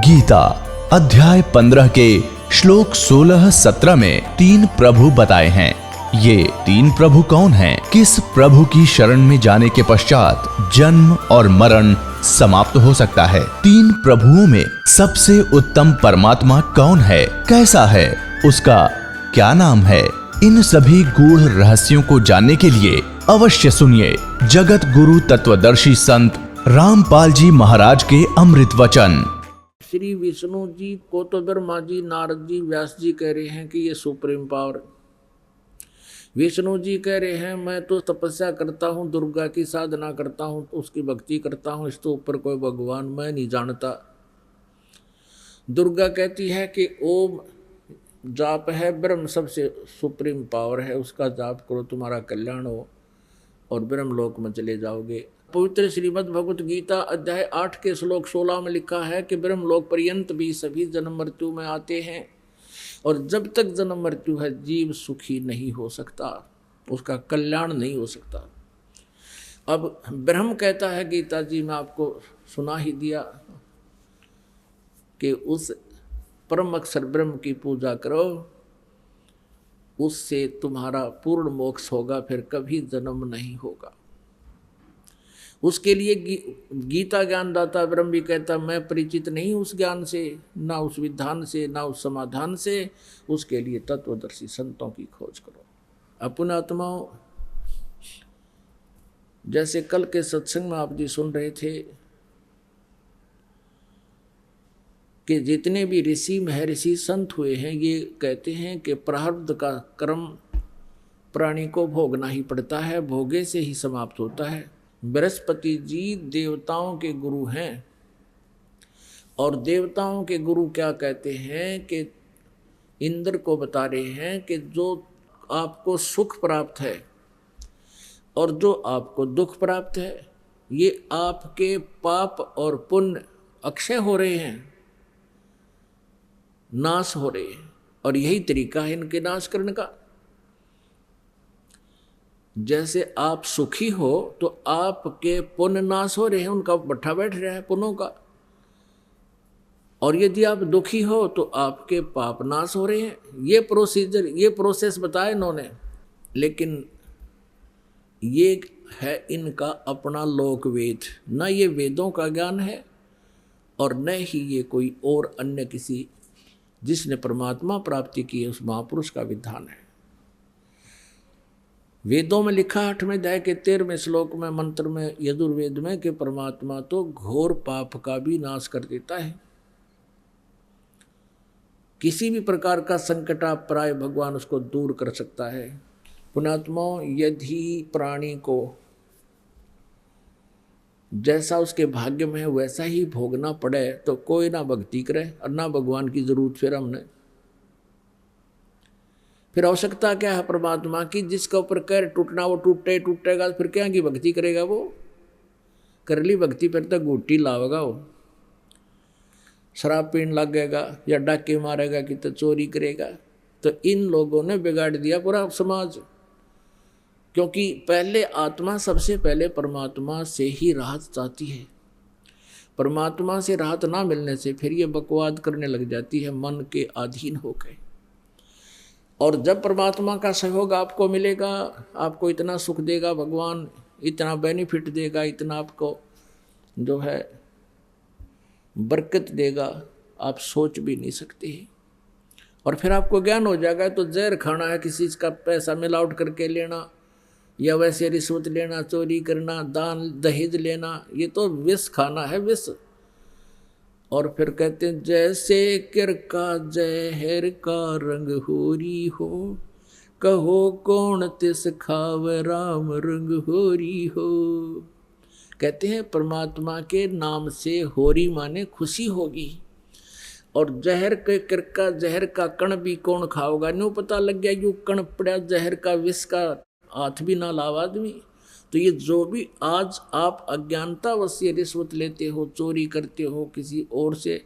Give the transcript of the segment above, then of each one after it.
गीता अध्याय 15 के श्लोक 16-17 में 3 प्रभु बताए हैं। ये 3 प्रभु कौन हैं? किस प्रभु की शरण में जाने के पश्चात जन्म और मरण समाप्त हो सकता है? 3 प्रभुओं में सबसे उत्तम परमात्मा कौन है? कैसा है? उसका क्या नाम है? इन सभी गूढ़ रहस्यों को जानने के लिए अवश्य सुनिए जगत गुरु तत्वदर्शी संत रामपाल जी महाराज के अमृत वचन। श्री विष्णु जी को तो ब्रह्मा जी, नारद जी, व्यास जी कह रहे हैं कि ये सुप्रीम पावर। विष्णु जी कह रहे हैं मैं तो तपस्या करता हूँ, दुर्गा की साधना करता हूँ, उसकी भक्ति करता हूँ, इसके ऊपर कोई भगवान मैं नहीं जानता। दुर्गा कहती है कि ओम जाप है, ब्रह्म सबसे सुप्रीम पावर है, उसका जाप करो तुम्हारा कल्याण हो और ब्रह्मलोक में चले जाओगे। पवित्र श्रीमद् भगवत गीता अध्याय 8 के श्लोक 16 में लिखा है कि ब्रह्मलोक पर्यंत भी सभी जन्म मृत्यु में आते हैं और जब तक जन्म मृत्यु है जीव सुखी नहीं हो सकता, उसका कल्याण नहीं हो सकता। अब ब्रह्म कहता है गीता जी में आपको सुना ही दिया कि उस परम अक्षर ब्रह्म की पूजा करो, उससे तुम्हारा पूर्ण मोक्ष होगा, फिर कभी जन्म नहीं होगा। उसके लिए गीता ज्ञानदाता ब्रह्म भी कहता मैं परिचित नहीं उस ज्ञान से, ना उस विधान से, ना उस समाधान से। उसके लिए तत्वदर्शी संतों की खोज करो। अपने आत्माओं, जैसे कल के सत्संग में आप जी सुन रहे थे कि जितने भी ऋषि महर्षि संत हुए हैं ये कहते हैं कि प्रारब्ध का कर्म प्राणी को भोगना ही पड़ता है, भोगे से ही समाप्त होता है। बृहस्पति जी देवताओं के गुरु हैं और देवताओं के गुरु क्या कहते हैं कि इंद्र को बता रहे हैं कि जो आपको सुख प्राप्त है और जो आपको दुख प्राप्त है ये आपके पाप और पुण्य अक्षय हो रहे हैं, नाश हो रहे हैं, और यही तरीका है इनके नाश करने का। जैसे आप सुखी हो तो आपके पुण्य नाश हो रहे हैं, उनका भट्ठा बैठ रहा है पुण्यों का, और यदि आप दुखी हो तो आपके पाप नाश हो रहे हैं। ये प्रोसीजर, ये प्रोसेस बताया इन्होंने, लेकिन ये है इनका अपना लोक वेद। न ये वेदों का ज्ञान है और न ही ये कोई और अन्य किसी जिसने परमात्मा प्राप्ति की है उस महापुरुष का विधान है। वेदों में लिखा 8वें अध्याय के 13वें श्लोक में मंत्र में यजुर्वेद में कि परमात्मा तो घोर पाप का भी नाश कर देता है। किसी भी प्रकार का संकट आप प्राय भगवान उसको दूर कर सकता है। पुण्यात्माओं, यदि प्राणी को जैसा उसके भाग्य में है वैसा ही भोगना पड़े तो कोई ना भक्ति करे और ना भगवान की जरूरत फिर हमने। फिर आवश्यकता क्या है परमात्मा की? जिसका ऊपर कैर टूटना वो टूटेगा, फिर क्या की भक्ति करेगा? वो कर ली भक्ति फिर तक घूटी लावेगा, वो शराब पीने लगेगा या डाके मारेगा कि तो चोरी करेगा। तो इन लोगों ने बिगाड़ दिया पूरा समाज, क्योंकि पहले आत्मा सबसे पहले परमात्मा से ही राहत चाहती है। परमात्मा से राहत ना मिलने से फिर ये बकवाद करने लग जाती है मन के अधीन होकर। और जब परमात्मा का सहयोग आपको मिलेगा, आपको इतना सुख देगा भगवान, इतना बेनिफिट देगा, इतना आपको जो है बरकत देगा, आप सोच भी नहीं सकते। और फिर आपको ज्ञान हो जाएगा तो जहर खाना है, किसी का पैसा मिलावट करके लेना या वैसे रिश्वत लेना, चोरी करना, दान दहेज लेना, ये तो विष खाना है, विष। और फिर कहते हैं जैसे किर का जहर का रंग होरी हो, कहो कौन तिस खाव राम रंग होरी हो। कहते हैं परमात्मा के नाम से होरी माने खुशी होगी, और जहर के किर का जहर का कण भी कौन खाओगा? न्यू पता लग गया यू कण पड़ा जहर का, विष का हाथ भी ना लावा आदमी। तो ये जो भी आज आप अज्ञानतावश ये रिश्वत लेते हो, चोरी करते हो, किसी और से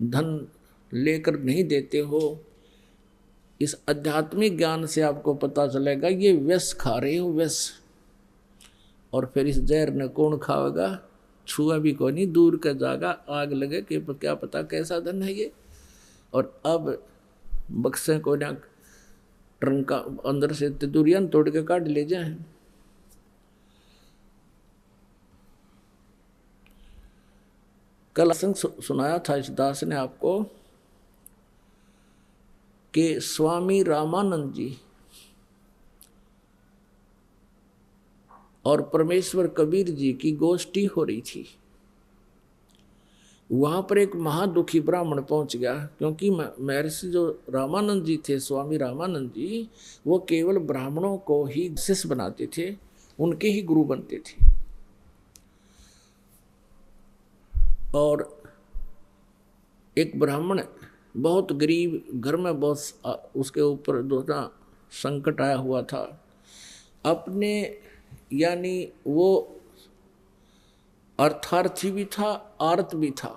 धन लेकर नहीं देते हो, इस आध्यात्मिक ज्ञान से आपको पता चलेगा ये विष खा रहे हो, विष। और फिर इस जहर ने कौन खाएगा? छुआ भी को नहीं, दूर का जागा, आग लगे कि क्या पता कैसा धन है ये। और अब बक्से को ना ट्रंक का अंदर से तिदुरियन तोड़ के काट ले जाए। कल असंग सुनाया था इस दास ने आपको कि स्वामी रामानंद जी और परमेश्वर कबीर जी की गोष्ठी हो रही थी। वहां पर एक महादुखी ब्राह्मण पहुंच गया, क्योंकि महर्षि जो रामानंद जी थे, स्वामी रामानंद जी, वो केवल ब्राह्मणों को ही शिष्य बनाते थे, उनके ही गुरु बनते थे। और एक ब्राह्मण बहुत गरीब घर में, बहुत उसके ऊपर दोहरा संकट आया हुआ था अपने, यानी वो अर्थार्थी भी था, आर्त भी था,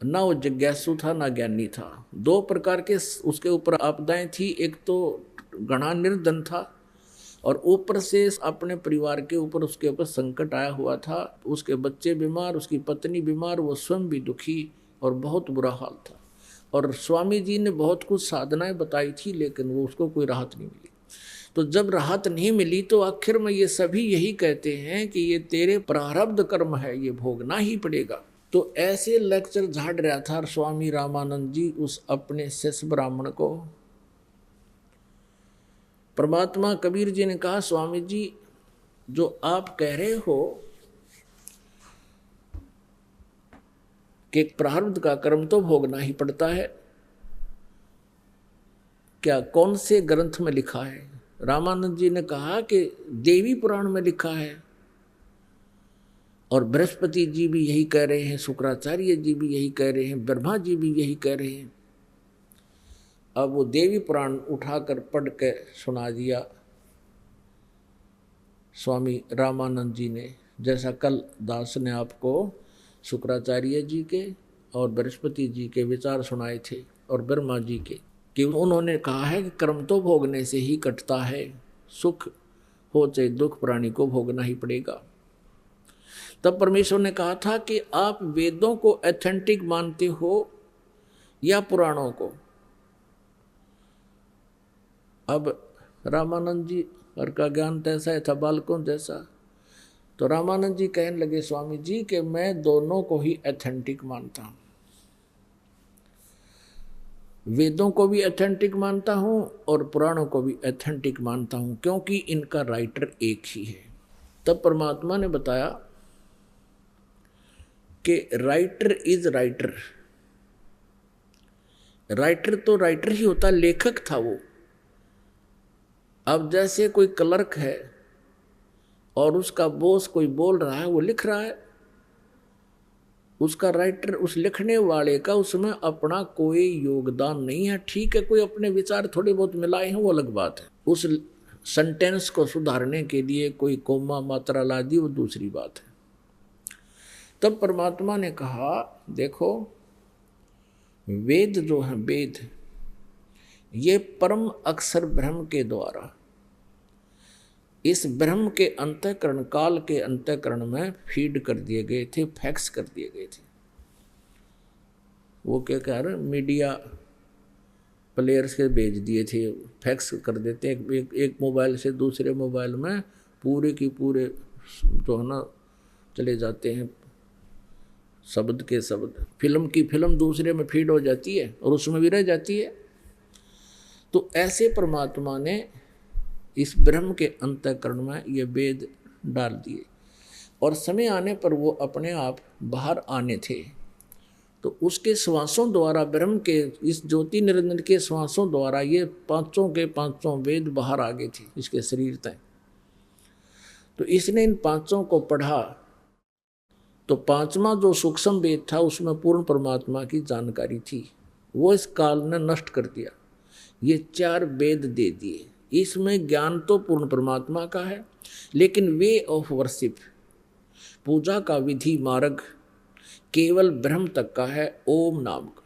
ना वो जिज्ञासु था ना ज्ञानी था। दो प्रकार के उसके ऊपर आपदाएं थी। एक तो घना निर्धन था और ऊपर से अपने परिवार के ऊपर उसके ऊपर संकट आया हुआ था। उसके बच्चे बीमार, उसकी पत्नी बीमार, वो स्वयं भी दुखी और बहुत बुरा हाल था। और स्वामी जी ने बहुत कुछ साधनाएं बताई थी, लेकिन वो उसको कोई राहत नहीं मिली। तो जब राहत नहीं मिली तो आखिर में ये सभी यही कहते हैं कि ये तेरे प्रारब्ध कर्म है, ये भोगना ही पड़ेगा। तो ऐसे लेक्चर झाड़ रहा था स्वामी रामानंद जी उस अपने शिष्य ब्राह्मण को। परमात्मा कबीर जी ने कहा, स्वामी जी जो आप कह रहे हो कि प्रारब्ध का कर्म तो भोगना ही पड़ता है, क्या कौन से ग्रंथ में लिखा है? रामानंद जी ने कहा कि देवी पुराण में लिखा है, और बृहस्पति जी भी यही कह रहे हैं, शुक्राचार्य जी भी यही कह रहे हैं, ब्रह्मा जी भी यही कह रहे हैं। अब वो देवी पुराण उठाकर पढ़ के सुना दिया स्वामी रामानंद जी ने, जैसा कल दास ने आपको शुक्राचार्य जी के और बृहस्पति जी के विचार सुनाए थे और ब्रह्मा जी के, कि उन्होंने कहा है कि कर्म तो भोगने से ही कटता है, सुख हो चाहे दुख प्राणी को भोगना ही पड़ेगा। तब परमेश्वर ने कहा था कि आप वेदों को ऑथेंटिक मानते हो या पुराणों को? अब रामानंद जी और का ज्ञान तैसा ही था, बालकों जैसा। तो रामानंद जी कहने लगे, स्वामी जी कि मैं दोनों को ही ऑथेंटिक मानता हूँ, वेदों को भी ऑथेंटिक मानता हूँ और पुराणों को भी ऑथेंटिक मानता हूँ, क्योंकि इनका राइटर एक ही है। तब परमात्मा ने बताया कि राइटर इज राइटर। राइटर तो राइटर ही होता, लेखक था वो। अब जैसे कोई क्लर्क है और उसका बॉस कोई बोल रहा है, वो लिख रहा है, उसका राइटर, उस लिखने वाले का उसमें अपना कोई योगदान नहीं है। ठीक है, कोई अपने विचार थोड़े बहुत मिलाए हैं, वो अलग बात है। उस सेंटेंस को सुधारने के लिए कोई कोमा मात्रा ला दी, वो दूसरी बात है। तब परमात्मा ने कहा, देखो वेद जो है, वेद ये परम अक्षर ब्रह्म के द्वारा इस ब्रह्म के अंतःकरण, काल के अंतःकरण में फीड कर दिए गए थे, फैक्स कर दिए गए थे। वो क्या कह रहे, मीडिया प्लेयर्स के भेज दिए थे, फैक्स कर देते हैं एक मोबाइल से दूसरे मोबाइल में, पूरे की पूरे जो है ना चले जाते हैं, शब्द के शब्द। फिल्म की फिल्म दूसरे में फीड हो जाती है और उसमें भी रह जाती है। तो ऐसे परमात्मा ने इस ब्रह्म के अंतःकरण में ये वेद डाल दिए, और समय आने पर वो अपने आप बाहर आने थे। तो उसके श्वासों द्वारा, ब्रह्म के इस ज्योति निरंजन के श्वासों द्वारा ये पांचों के पांचों वेद बाहर आ गए थे इसके शरीर तक। तो इसने इन पांचों को पढ़ा, तो पांचवा जो सूक्ष्म वेद था उसमें पूर्ण परमात्मा की जानकारी थी, वो इस काल ने नष्ट कर दिया। ये चार वेद दे दिए, इसमें ज्ञान तो पूर्ण परमात्मा का है, लेकिन वे ऑफ वर्शिप, पूजा का विधि मार्ग केवल ब्रह्म तक का है, ओम नाम का।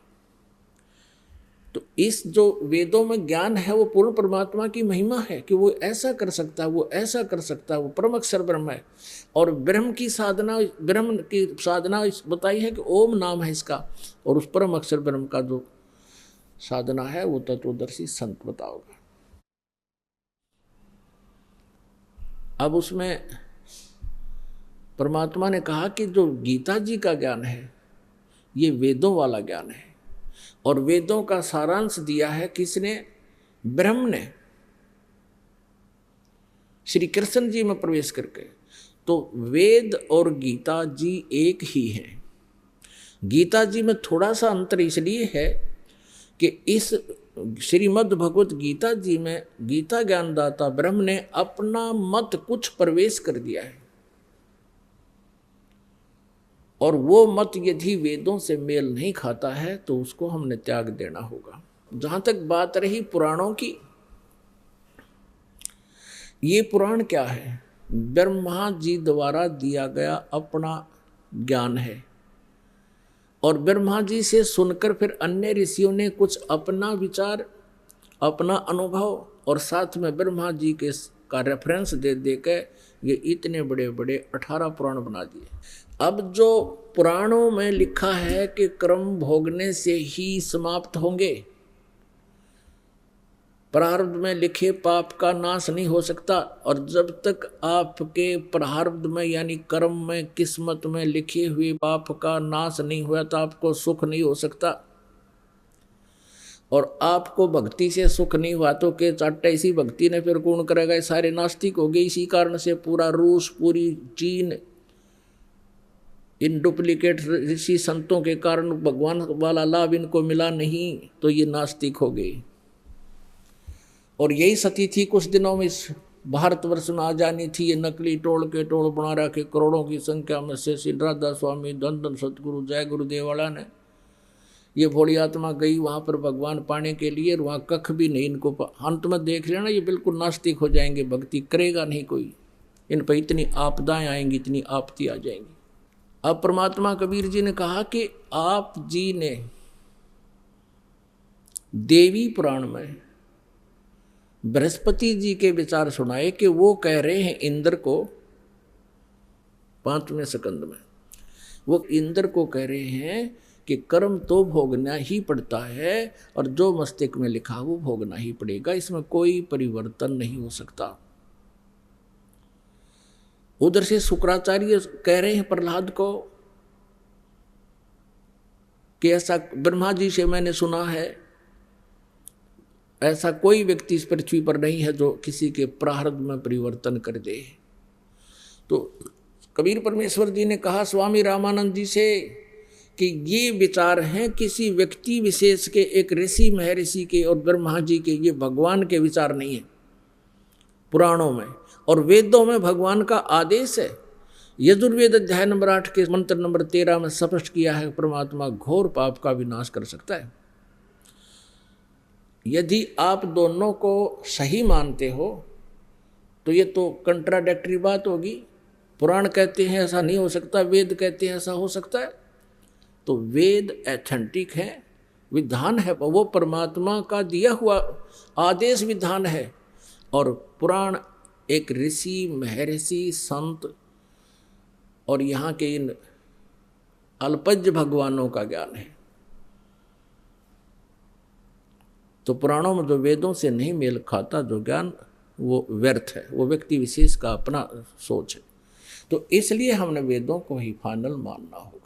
तो इस जो वेदों में ज्ञान है वो पूर्ण परमात्मा की महिमा है कि वो ऐसा कर सकता है, वो ऐसा कर सकता है, वो परम अक्षर ब्रह्म है। और ब्रह्म की साधना बताई है कि ओम नाम है इसका, और उस परम अक्षर ब्रह्म का जो साधना है वो तत्वदर्शी संत बताओगा। अब उसमें परमात्मा ने कहा कि जो गीता जी का ज्ञान है ये वेदों वाला ज्ञान है, और वेदों का सारांश दिया है किसने? ब्रह्म ने, श्री कृष्ण जी में प्रवेश करके। तो वेद और गीता जी एक ही हैं। गीता जी में थोड़ा सा अंतर इसलिए है कि इस श्रीमद् भगवत गीता जी में गीता ज्ञानदाता ब्रह्म ने अपना मत कुछ प्रवेश कर दिया है, और वो मत यदि वेदों से मेल नहीं खाता है तो उसको हमने त्याग देना होगा। जहां तक बात रही पुराणों की, ये पुराण क्या है? ब्रह्मा जी द्वारा दिया गया अपना ज्ञान है, और ब्रह्मा जी से सुनकर फिर अन्य ऋषियों ने कुछ अपना विचार, अपना अनुभव, और साथ में ब्रह्मा जी के का रेफरेंस दे देकर ये इतने बड़े बड़े 18 पुराण बना दिए। अब जो पुराणों में लिखा है कि कर्म भोगने से ही समाप्त होंगे, प्रारब्ध में लिखे पाप का नाश नहीं हो सकता, और जब तक आपके प्रारब्ध में यानी कर्म में, किस्मत में लिखे हुए पाप का नाश नहीं हुआ तो आपको सुख नहीं हो सकता, और आपको भक्ति से सुख नहीं हुआ तो के चाटा इसी भक्ति ने फिर कौन करेगा? सारे नास्तिक हो गए। इसी कारण से पूरा रूस, पूरी चीन इन डुप्लीकेट ऋषि संतों के कारण भगवान वाला लाभ इनको मिला नहीं, तो ये नास्तिक हो गए। और यही स्थिति थी कुछ दिनों में इस भारतवर्ष में आ जानी थी। ये नकली टोल के टोल बना रखे करोड़ों की संख्या में से श्री राधा स्वामी, धन धन सतगुरु, जय गुरुदेव वाला ने, ये भोली आत्मा गई वहाँ पर भगवान पाने के लिए, और वहाँ कख भी नहीं इनको। अंत में देख लेना ये बिल्कुल नास्तिक हो जाएंगे, भक्ति करेगा नहीं कोई, इन पर इतनी आपदाएं आएंगी, इतनी आपत्ति आ जाएंगी। अब परमात्मा कबीर जी ने कहा कि आप जी ने देवी पुराण में बृहस्पति जी के विचार सुनाए कि वो कह रहे हैं इंद्र को, 5वें स्कंद में वो इंद्र को कह रहे हैं कि कर्म तो भोगना ही पड़ता है, और जो मस्तिष्क में लिखा वो भोगना ही पड़ेगा, इसमें कोई परिवर्तन नहीं हो सकता। उधर से शुक्राचार्य कह रहे हैं प्रहलाद को कि ऐसा ब्रह्मा जी से मैंने सुना है, ऐसा कोई व्यक्ति इस पृथ्वी पर नहीं है जो किसी के प्रारब्ध में परिवर्तन कर दे। तो कबीर परमेश्वर जी ने कहा स्वामी रामानंद जी से कि ये विचार हैं किसी व्यक्ति विशेष के, एक ऋषि महर्षि के और ब्रह्मा जी के, ये भगवान के विचार नहीं है। पुराणों में और वेदों में भगवान का आदेश है। यजुर्वेद अध्याय नंबर 8 के मंत्र नंबर 13 में स्पष्ट किया है परमात्मा घोर पाप का विनाश कर सकता है। यदि आप दोनों को सही मानते हो तो ये तो कंट्राडिक्टरी बात होगी। पुराण कहते हैं ऐसा नहीं हो सकता, वेद कहते हैं ऐसा हो सकता है। तो वेद एथेंटिक है, विधान है, वो परमात्मा का दिया हुआ आदेश विधान है, और पुराण एक ऋषि महर्षि संत और यहाँ के इन अल्पज्ञ भगवानों का ज्ञान है। तो पुराणों में जो वेदों से नहीं मेल खाता जो ज्ञान, वो व्यर्थ है, वो व्यक्ति विशेष का अपना सोच है। तो इसलिए हमने वेदों को ही फाइनल मानना होगा।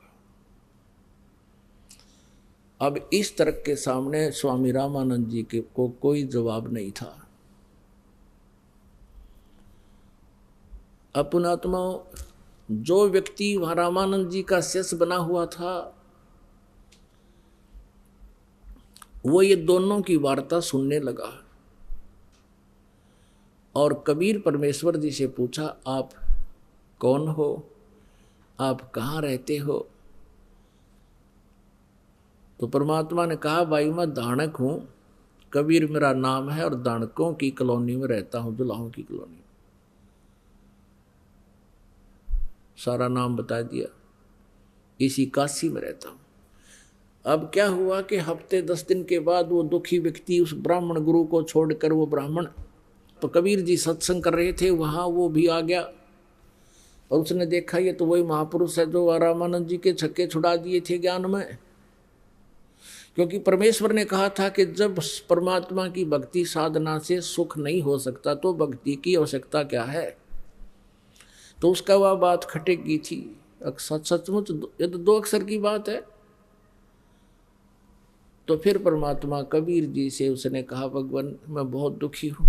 अब इस तर्क के सामने स्वामी रामानंद जी के को कोई जवाब नहीं था। अपुनात्मा जो व्यक्ति वहाँ रामानंद जी का शिष्य बना हुआ था, वो ये दोनों की वार्ता सुनने लगा और कबीर परमेश्वर जी से पूछा, आप कौन हो, आप कहाँ रहते हो? तो परमात्मा ने कहा, भाई मैं दानक हूँ, कबीर मेरा नाम है और दानकों की कॉलोनी में रहता हूँ, दुल्हाओं की कॉलोनी। सारा नाम बता दिया, इसी काशी में रहता हूँ। अब क्या हुआ कि हफ्ते 10 दिन के बाद वो दुखी व्यक्ति उस ब्राह्मण गुरु को छोड़कर, वो ब्राह्मण, तो कबीर जी सत्संग कर रहे थे वहाँ, वो भी आ गया और उसने देखा ये तो वही महापुरुष है जो रामानंद जी के छक्के छुड़ा दिए थे ज्ञान में। क्योंकि परमेश्वर ने कहा था कि जब परमात्मा की भक्ति साधना से सुख नहीं हो सकता तो भक्ति की आवश्यकता क्या है। तो उसका वह बात खटेगी थी। सचमुच ये तो 2 अक्षर की बात है। तो फिर परमात्मा कबीर जी से उसने कहा, भगवान मैं बहुत दुखी हूँ।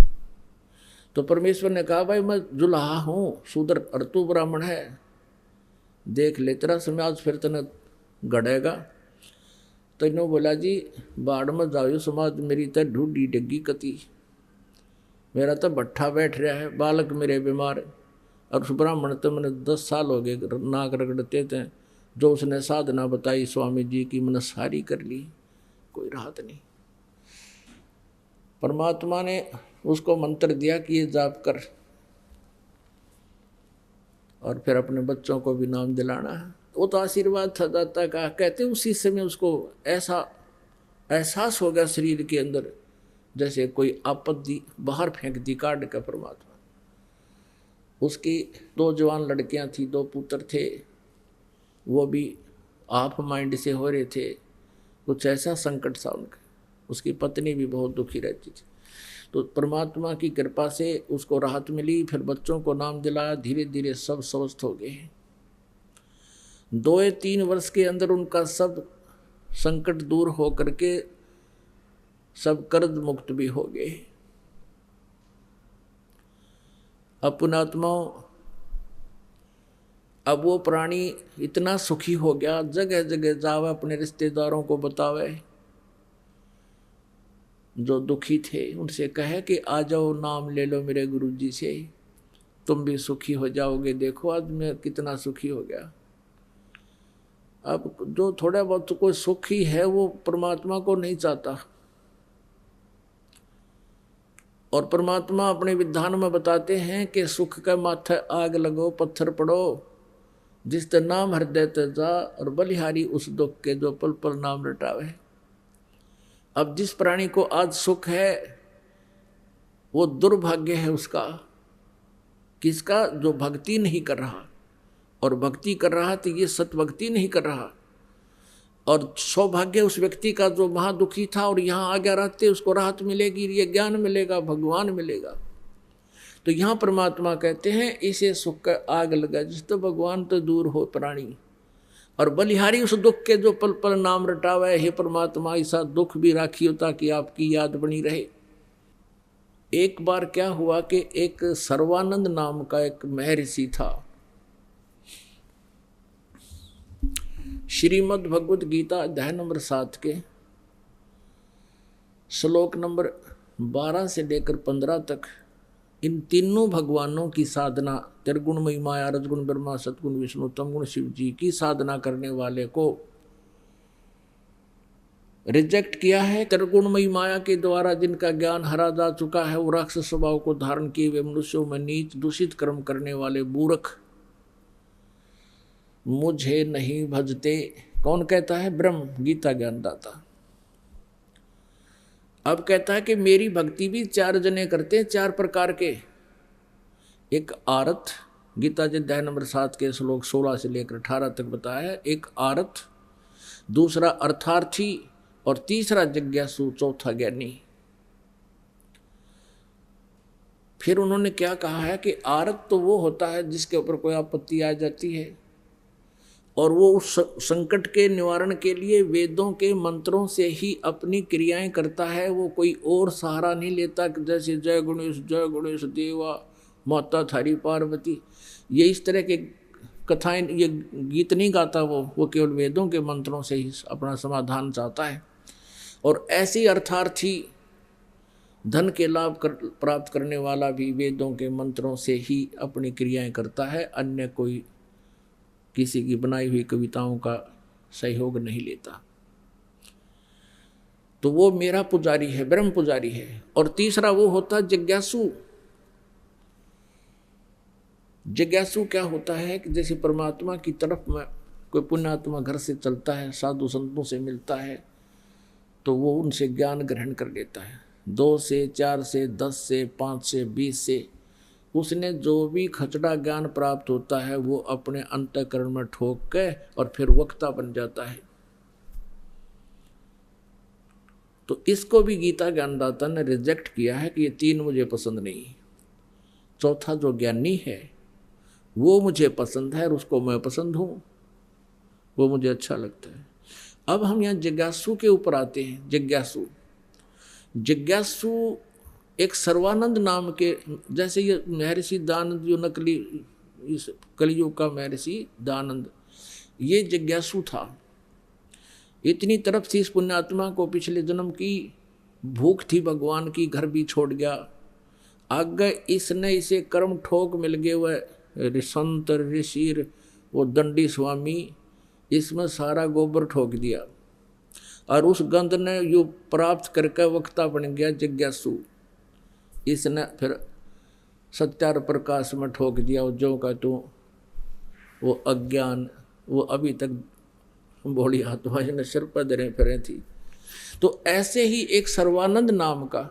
तो परमेश्वर ने कहा, भाई मैं जुलाहा हूँ, शूद्र और तू ब्राह्मण है, देख ले तेरा समाज फिर तने गड़ेगा। तो इन्हों बोला, जी बाढ़ में जाओ समाज, मेरी तो ढूंढी डग्गी कती, मेरा तो भट्ठा बैठ रहा है, बालक मेरे बीमार, और उस ब्राह्मण तो मैंने 10 साल हो गए नाक रगड़ते थे, जो उसने साधना बताई स्वामी जी की मैंने सारी कर ली, कोई राहत नहीं। परमात्मा ने उसको मंत्र दिया कि ये जाप कर, और फिर अपने बच्चों को भी नाम दिलाना है। वो तो आशीर्वाद था दाता का। कहते उसी समय उसको ऐसा एहसास हो गया शरीर के अंदर जैसे कोई आपत्ति बाहर फेंक दी काट का परमात्मा। उसकी 2 जवान लड़कियां थी, 2 पुत्र थे, वो भी आप माइंड से हो रहे थे, कुछ ऐसा संकट था उनका। उसकी पत्नी भी बहुत दुखी रहती थी। तो परमात्मा की कृपा से उसको राहत मिली, फिर बच्चों को नाम दिलाया, धीरे धीरे सब स्वस्थ हो गए। 2 या 3 वर्ष के अंदर उनका सब संकट दूर हो करके सब कर्ज मुक्त भी हो गए। अपनात्माओं, अब वो प्राणी इतना सुखी हो गया, जगह जगह जावे, अपने रिश्तेदारों को बतावे, जो दुखी थे उनसे कहे कि आ जाओ नाम ले लो मेरे गुरु जी से, तुम भी सुखी हो जाओगे। देखो आज मैं कितना सुखी हो गया। अब जो थोड़ा बहुत कोई सुखी है वो परमात्मा को नहीं चाहता, और परमात्मा अपने विधान में बताते हैं कि सुख के माथे आग लगो पत्थर पड़ो, जिस ते नाम हृदय ते जा, और बलिहारी उस दुख के जो पल पल नाम रटावे। अब जिस प्राणी को आज सुख है वो दुर्भाग्य है उसका, किसका, जो भक्ति नहीं कर रहा, और भक्ति कर रहा तो ये सतभक्ति नहीं कर रहा। और सौभाग्य उस व्यक्ति का जो महादुखी था और यहाँ आ गया रहते, उसको राहत मिलेगी, ये ज्ञान मिलेगा, भगवान मिलेगा। तो यहाँ परमात्मा कहते हैं इसे सुख का आग लगा, जिस तो भगवान तो दूर हो प्राणी, और बलिहारी उस दुख के जो पल पल नाम रटावे। हे परमात्मा ऐसा दुख भी राखियो ताकि आपकी याद बनी रहे। एक बार क्या हुआ कि एक सर्वानंद नाम का एक महर्षि था। श्रीमद् भगवत गीता अध्याय नंबर 7 के श्लोक नंबर 12 से लेकर 15 तक इन तीनों भगवानों की साधना, त्रिगुणमयी माया, रजगुण ब्रह्मा, सतगुण विष्णु, तमगुण शिव जी की साधना करने वाले को रिजेक्ट किया है। त्रिगुणमयी माया के द्वारा जिनका ज्ञान हरा जा चुका है, वो राक्षस स्वभाव को धारण किए हुए मनुष्यों में नीच दूषित कर्म करने वाले मूर्ख मुझे नहीं भजते। कौन कहता है? ब्रह्म, गीता ज्ञानदाता। अब कहता है कि मेरी भक्ति भी 4 जने करते हैं, 4 प्रकार के। एक आरत, गीता जी अध्याय नंबर 7 के श्लोक 16 से लेकर 18 तक बताया है। एक आरत, दूसरा अर्थार्थी, और तीसरा जिज्ञासु, चौथा ज्ञानी। फिर उन्होंने क्या कहा है कि आरत तो वो होता है जिसके ऊपर कोई आपत्ति आ जाती है, और वो उस संकट के निवारण के लिए वेदों के मंत्रों से ही अपनी क्रियाएं करता है। वो कोई और सहारा नहीं लेता, जैसे जय गणेश देवा, माता थारी पार्वती, ये इस तरह के कथाएं, ये गीत नहीं गाता वो केवल वेदों के मंत्रों से ही अपना समाधान चाहता है। और ऐसी अर्थार्थी, धन के लाभ प्राप्त करने वाला भी वेदों के मंत्रों से ही अपनी क्रियाएं करता है, अन्य कोई किसी की बनाई हुई कविताओं का सहयोग नहीं लेता। तो वो मेरा पुजारी है, ब्रह्म पुजारी है। और तीसरा वो होता जिज्ञासु। जिज्ञासु क्या होता है कि जैसे परमात्मा की तरफ में कोई पुण्यात्मा घर से चलता है, साधु संतों से मिलता है, तो वो उनसे ज्ञान ग्रहण कर लेता है। 2 से 4 से 10 से 5 से 20 से उसने जो भी खचड़ा ज्ञान प्राप्त होता है वो अपने अंतःकरण में ठोक के और फिर वक्ता बन जाता है। तो इसको भी गीता ज्ञानदाता ने रिजेक्ट किया है कि ये 3 मुझे पसंद नहीं। चौथा जो ज्ञानी है वो मुझे पसंद है और उसको मैं पसंद हूँ, वो मुझे अच्छा लगता है। अब हम यहाँ जिज्ञासु के ऊपर आते हैं। जिज्ञासु एक सर्वानंद नाम के, जैसे ये महर्षि दानंद जो नकली इस कलयुग का महर्षि दानंद, ये जिज्ञासु था। इतनी तरफ थी इस पुण्यात्मा को, पिछले जन्म की भूख थी भगवान की, घर भी छोड़ गया। आगे इसने इसे कर्म ठोक मिल गए, वह संत ऋषि वो दंडी स्वामी, इसमें सारा गोबर ठोक दिया और उस गंध ने यू प्राप्त करके वक्ता बन गया जिज्ञासु। इसने फिर सत्यार प्रकाश में ठोक दिया जो का तो वो अज्ञान, वो अभी तक भोली आत्मा ने सिर पर धरे फिरे थी। तो ऐसे ही एक सर्वानंद नाम का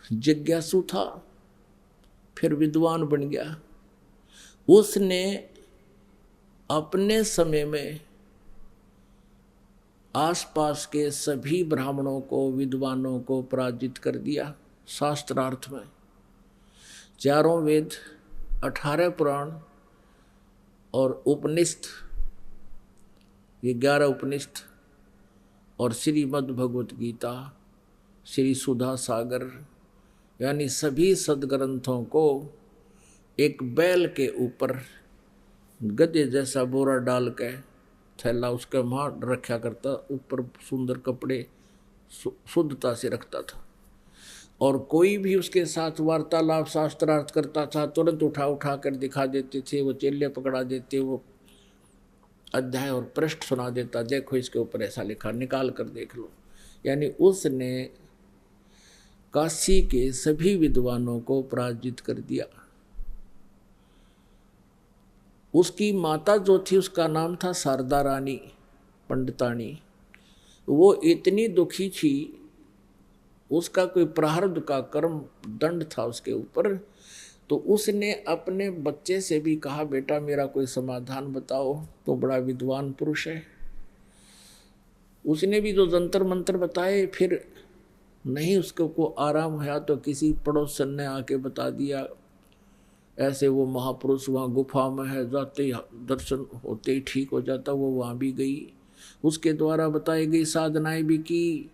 जिज्ञासु था, फिर विद्वान बन गया। उसने अपने समय में आसपास के सभी ब्राह्मणों को, विद्वानों को पराजित कर दिया शास्त्रार्थ में। 4 वेद, 18 पुराण और उपनिषद, ये 11 उपनिषद और श्रीमद् भगवत गीता, श्री सुधा सागर, यानी सभी सदग्रंथों को एक बैल के ऊपर गधे जैसा बोरा डाल के थैला उसके वहाँ रखा करता, ऊपर सुंदर कपड़े शुद्धता से रखता था। और कोई भी उसके साथ वार्तालाप शास्त्रार्थ करता था तुरंत उठा कर दिखा देते थे, वो चेले पकड़ा देते, वो अध्याय और पृष्ठ सुना देता, देखो इसके ऊपर ऐसा लिखा, निकाल कर देख लो। यानी उसने काशी के सभी विद्वानों को पराजित कर दिया। उसकी माता जो थी उसका नाम था शारदा रानी पंडितानी। वो इतनी दुखी थी, उसका कोई प्रारब्ध का कर्म दंड था उसके ऊपर, तो उसने अपने बच्चे से भी कहा, बेटा मेरा कोई समाधान बताओ, तो बड़ा विद्वान पुरुष है। उसने भी जो जंतर मंत्र बताए, फिर नहीं उसको को आराम हुआ तो किसी पड़ोसन ने आके बता दिया, ऐसे वो महापुरुष वहाँ गुफा में है, जाते ही दर्शन होते ही ठीक हो जाता। वो वहाँ भी गई, उसके द्वारा बताई गई साधनाएं भी की।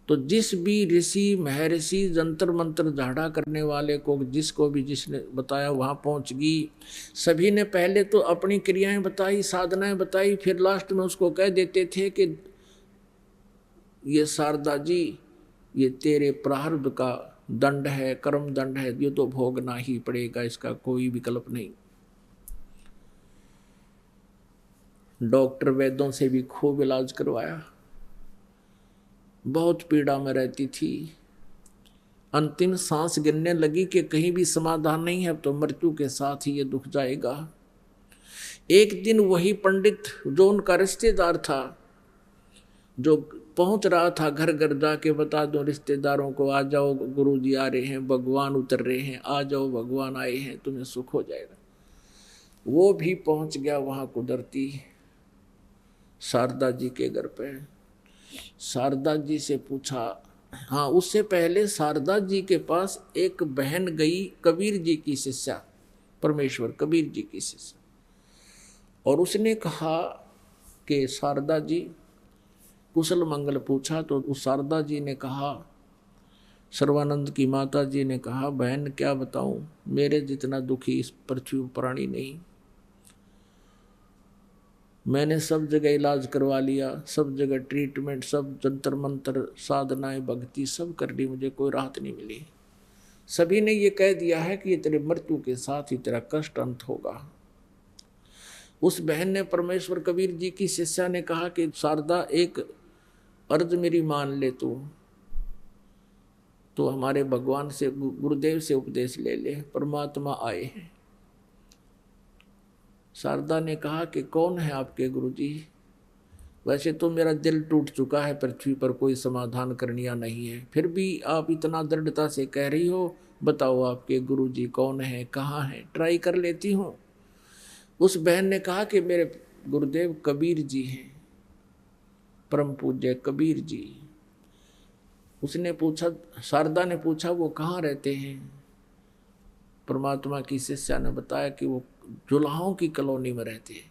तो जिस भी ऋषि महर्षि जंतर मंत्र झाड़ा करने वाले को, जिसको भी जिसने बताया वहाँ पहुँच गई। सभी ने पहले तो अपनी क्रियाएं बताई, साधनाएं बताई, फिर लास्ट में उसको कह देते थे कि ये शारदा जी, ये तेरे प्रारब्ध का दंड है, कर्म दंड है, ये तो भोगना ही पड़ेगा, इसका कोई विकल्प नहीं। डॉक्टर वैद्यों से भी खूब इलाज करवाया, बहुत पीड़ा में रहती थी। अंतिम सांस गिरने लगी कि कहीं भी समाधान नहीं है, अब तो मृत्यु के साथ ही ये दुख जाएगा। एक दिन वही पंडित जो उनका रिश्तेदार था, जो पहुंच रहा था घर घर जाके बता दो रिश्तेदारों को, आ जाओ गुरुजी आ रहे हैं, भगवान उतर रहे हैं, आ जाओ भगवान आए हैं, तुम्हें सुख हो जाएगा। वो भी पहुंच गया वहां कुदरती शारदा जी के घर पे। शारदा जी से पूछा, हाँ उससे पहले शारदा जी के पास एक बहन गई, कबीर जी की शिष्या, परमेश्वर कबीर जी की शिष्या, और उसने कहा कि शारदा जी कुशल मंगल पूछा। तो उस शारदा जी ने कहा, सर्वानंद की माता जी ने कहा, बहन क्या बताऊं, मेरे जितना दुखी इस पृथ्वी प्राणी नहीं। मैंने सब जगह इलाज करवा लिया, सब जगह ट्रीटमेंट, सब जंतर मंत्र साधनाएं भक्ति सब कर ली, मुझे कोई राहत नहीं मिली। सभी ने ये कह दिया है कि ये तेरे मृत्यु के साथ ही तेरा कष्ट अंत होगा। उस बहन ने, परमेश्वर कबीर जी की शिष्या ने कहा कि शारदा एक अर्ज मेरी मान ले, तो हमारे भगवान से, गुरुदेव से उपदेश ले ले, परमात्मा आए हैं। शारदा ने कहा कि कौन है आपके गुरुजी? वैसे तो मेरा दिल टूट चुका है, पृथ्वी पर कोई समाधान करनिया नहीं है, फिर भी आप इतना दृढ़ता से कह रही हो, बताओ आपके गुरुजी कौन है, कहाँ है, ट्राई कर लेती हूँ। उस बहन ने कहा कि मेरे गुरुदेव कबीर जी हैं, परम पूज्य कबीर जी। उसने पूछा, शारदा ने पूछा वो कहाँ रहते हैं? परमात्मा की शिष्या ने बताया कि वो जुलाहों की कॉलोनी में रहते हैं।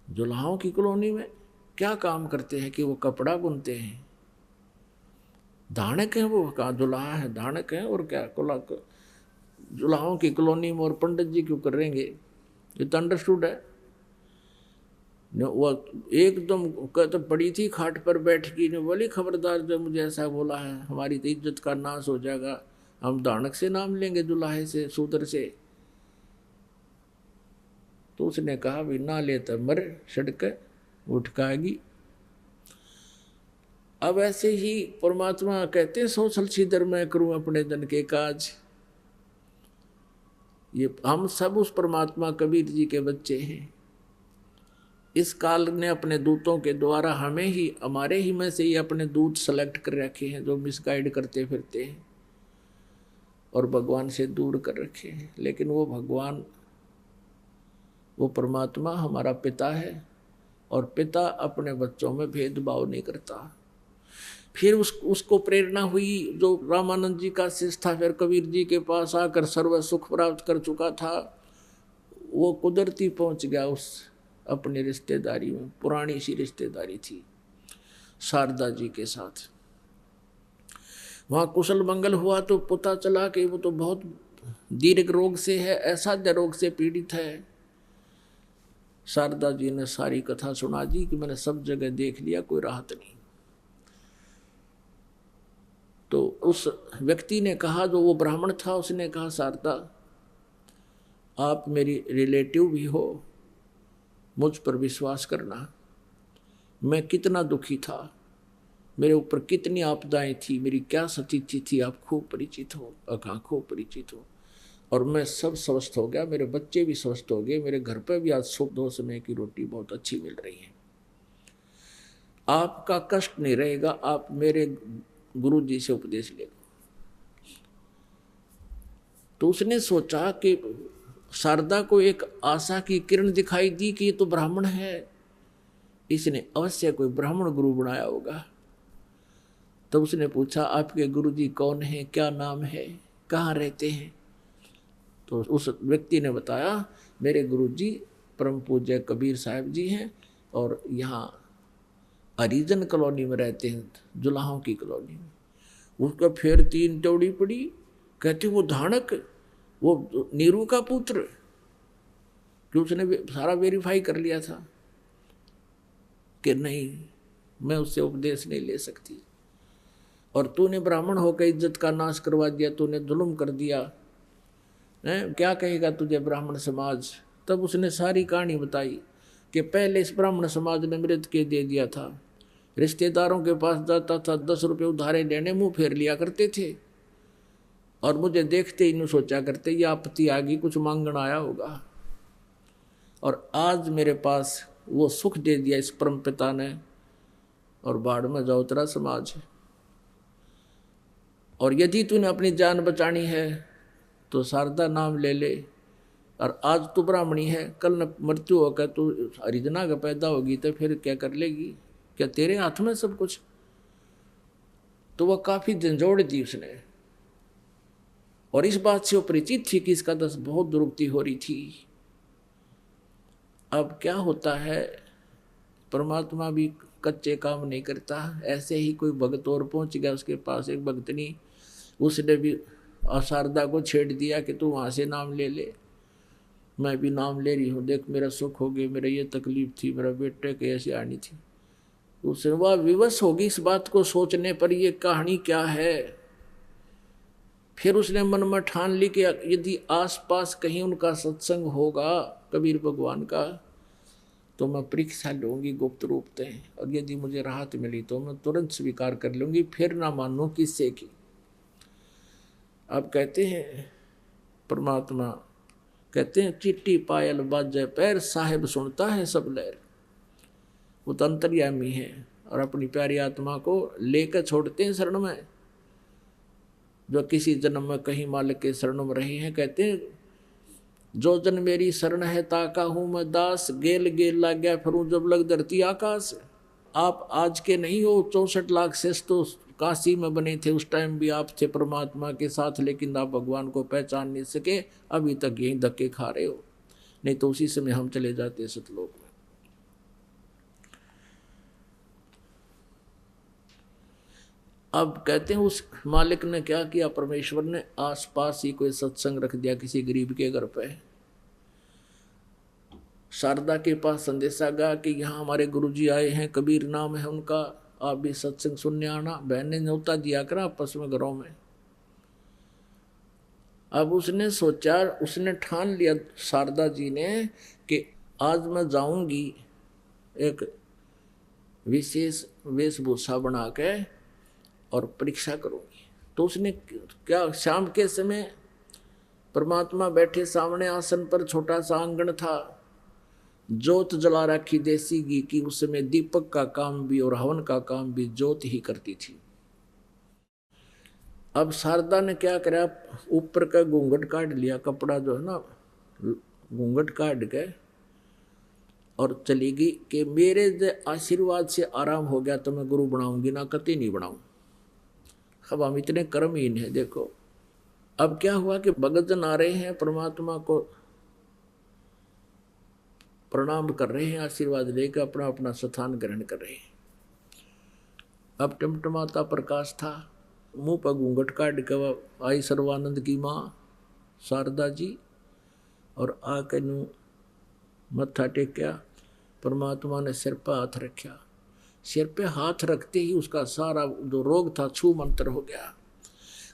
जुलाहों की कॉलोनी में क्या काम करते हैं? कि वो कपड़ा बुनते हैं, धानक हैं वो, कहाँ जुलाहा है, धानक हैं, और क्या जुलाहों की कॉलोनी में और पंडित जी क्यों करेंगे? ये तो अंडरस्टूड है। वो एकदम तो पड़ी थी खाट पर बैठ की, ने बोली खबरदार जो मुझे ऐसा बोला है हमारी तो इज्जत का नाश हो जाएगा, हम धानक से नाम लेंगे, जुलाहे से, शूद्र से। तो उसने कहा भी ना ले तो मर सड़क उठकाएगी। अब ऐसे ही परमात्मा कहते हैं सोशल सीधर मैं करूं अपने जन के काज। ये हम सब उस परमात्मा कबीर जी के बच्चे हैं। इस काल ने अपने दूतों के द्वारा हमें ही, हमारे ही में से ही अपने दूत सेलेक्ट कर रखे हैं जो मिसगाइड करते फिरते हैं और भगवान से दूर कर रखे हैं। लेकिन वो भगवान, वो परमात्मा हमारा पिता है और पिता अपने बच्चों में भेदभाव नहीं करता। फिर उसको प्रेरणा हुई, जो रामानंद जी का शिष्य था, फिर कबीर जी के पास आकर सर्व सुख प्राप्त कर चुका था, वो कुदरती पहुंच गया उस अपनी रिश्तेदारी में। पुरानी सी रिश्तेदारी थी शारदा जी के साथ। वहाँ कुशल मंगल हुआ तो पता चला कि वो तो बहुत दीर्घ रोग से है, असाध्य रोग से पीड़ित है। शारदा जी ने सारी कथा सुना दी कि मैंने सब जगह देख लिया, कोई राहत नहीं। तो उस व्यक्ति ने कहा, जो वो ब्राह्मण था, उसने कहा शारदा आप मेरी रिलेटिव भी हो, मुझ पर विश्वास करना, मैं कितना दुखी था, मेरे ऊपर कितनी आपदाएं थी, मेरी क्या स्थिति थी, आप खूब परिचित हो, खूब परिचित हो। और मैं सब स्वस्थ हो गया, मेरे बच्चे भी स्वस्थ हो गए, मेरे घर पर भी आज सुख 2 समय की रोटी बहुत अच्छी मिल रही है, आपका कष्ट नहीं रहेगा, आप मेरे गुरु जी से उपदेश ले लो। तो उसने सोचा कि शारदा को एक आशा की किरण दिखाई दी कि ये तो ब्राह्मण है, इसने अवश्य कोई ब्राह्मण गुरु बनाया होगा। तब उसने पूछा आपके गुरुजी कौन हैं, क्या नाम है, कहाँ रहते हैं? तो उस व्यक्ति ने बताया मेरे गुरुजी परम पूज्य कबीर साहब जी हैं और यहाँ हरिजन कॉलोनी में रहते हैं, जुलाहों की कॉलोनी में। उसका फिर 3 टौड़ी पड़ी, कहते वो धानक, वो नीरू का पुत्र, कि उसने सारा वेरीफाई कर लिया था कि नहीं मैं उससे उपदेश नहीं ले सकती, और तूने ब्राह्मण होकर इज्जत का नाश करवा दिया, तूने जुल्म कर दिया है, क्या कहेगा तुझे ब्राह्मण समाज? तब उसने सारी कहानी बताई कि पहले इस ब्राह्मण समाज ने मृत के दे दिया था, रिश्तेदारों के पास जाता था, 10 रुपये उधारे लेने, मुंह फेर लिया करते थे, और मुझे देखते ही नहीं सोचा करते ये आपत्ति आ गई, कुछ मांगण आया होगा, और आज मेरे पास वो सुख दे दिया इस परम पिता ने, और बाढ़ में जाओ तेरा समाज। और यदि तूने अपनी जान बचानी है तो शारदा नाम ले ले, और आज तू ब्राह्मणी है, कल न मृत्यु होकर तू हरिजना का पैदा होगी तो फिर क्या कर लेगी? क्या तेरे हाथ में सब कुछ? तो वह काफी झंझोड़ दी उसने, और इस बात से वो परिचित थी कि इसका दस बहुत दुरुक्ति हो रही थी। अब क्या होता है, परमात्मा भी कच्चे काम नहीं करता। ऐसे ही कोई भगत और पहुंच गया उसके पास, एक भगतनी, उसने भी शारदा को छेड़ दिया कि तू वहाँ से नाम ले ले, मैं भी नाम ले रही हूँ, देख मेरा सुख हो गया, मेरा ये तकलीफ थी, मेरा बेटे की ऐसी आनी थी। उसने वह विवश होगी इस बात को सोचने पर ये कहानी क्या है। फिर उसने मन में ठान ली कि यदि आसपास कहीं उनका सत्संग होगा कबीर भगवान का तो मैं परीक्षा लूँगी गुप्त रूप से, और यदि मुझे राहत मिली तो मैं तुरंत स्वीकार कर लूँगी, फिर ना मानूँ किससे की। अब कहते हैं परमात्मा कहते हैं चिट्टी पायल बाजे पैर, साहिब सुनता है सब लहर। वो तो अंतर्यामी है और अपनी प्यारी आत्मा को लेकर छोड़ते हैं शरण में। जो किसी जन्म में कहीं मालिक के शरण में रहे हैं, कहते हैं जो जन मेरी शरण है ताका हूँ मैं दास, गेल गेल लाग गया फिरूं जब लग धरती आकाश। आप आज के नहीं हो, 64 लाख शेष तो काशी में बने थे, उस टाइम भी आप थे परमात्मा के साथ, लेकिन आप भगवान को पहचान नहीं सके, अभी तक यही धक्के खा रहे हो, नहीं तो उसी समय हम चले जाते सतलोक में। अब कहते हैं उस मालिक ने क्या किया, परमेश्वर ने आसपास ही कोई सत्संग रख दिया किसी गरीब के घर पे। शारदा के पास संदेशा गया कि यहाँ हमारे गुरुजी आए हैं, कबीर नाम है उनका, आप भी सत्संग सुनने आना। बहन ने न्योता दिया करा आपस में घरों में। अब उसने सोचा, उसने ठान लिया शारदा जी ने कि आज मैं जाऊंगी एक विशेष वेशभूषा बना के और परीक्षा करूंगी। तो उसने क्या, शाम के समय परमात्मा बैठे सामने आसन पर, छोटा सा आंगन था, जोत जला रखी देसी घी की। उस समय दीपक का काम भी और हवन का काम भी जोत ही करती थी। अब शारदा ने क्या करा, ऊपर का घूंघट काट लिया, कपड़ा जो है ना, घूंघट काट के और चली गई कि मेरे आशीर्वाद से आराम हो गया तो मैं गुरु बनाऊंगी ना, कति नहीं बनाऊं। अब हम इतने कर्महीन हैं देखो। अब क्या हुआ कि भगतजन आ रहे हैं, परमात्मा को प्रणाम कर रहे हैं, आशीर्वाद लेकर अपना अपना स्थान ग्रहण कर रहे हैं। अब टमटमाता प्रकाश था, मुंह पर घूंघट काट के आई सर्वानंद की माँ शारदा जी और आकर नू मत्था टेक्या। परमात्मा ने सिर पर हाथ रखा। सिर पे हाथ रखते ही उसका सारा जो रोग था छू मंत्र हो गया।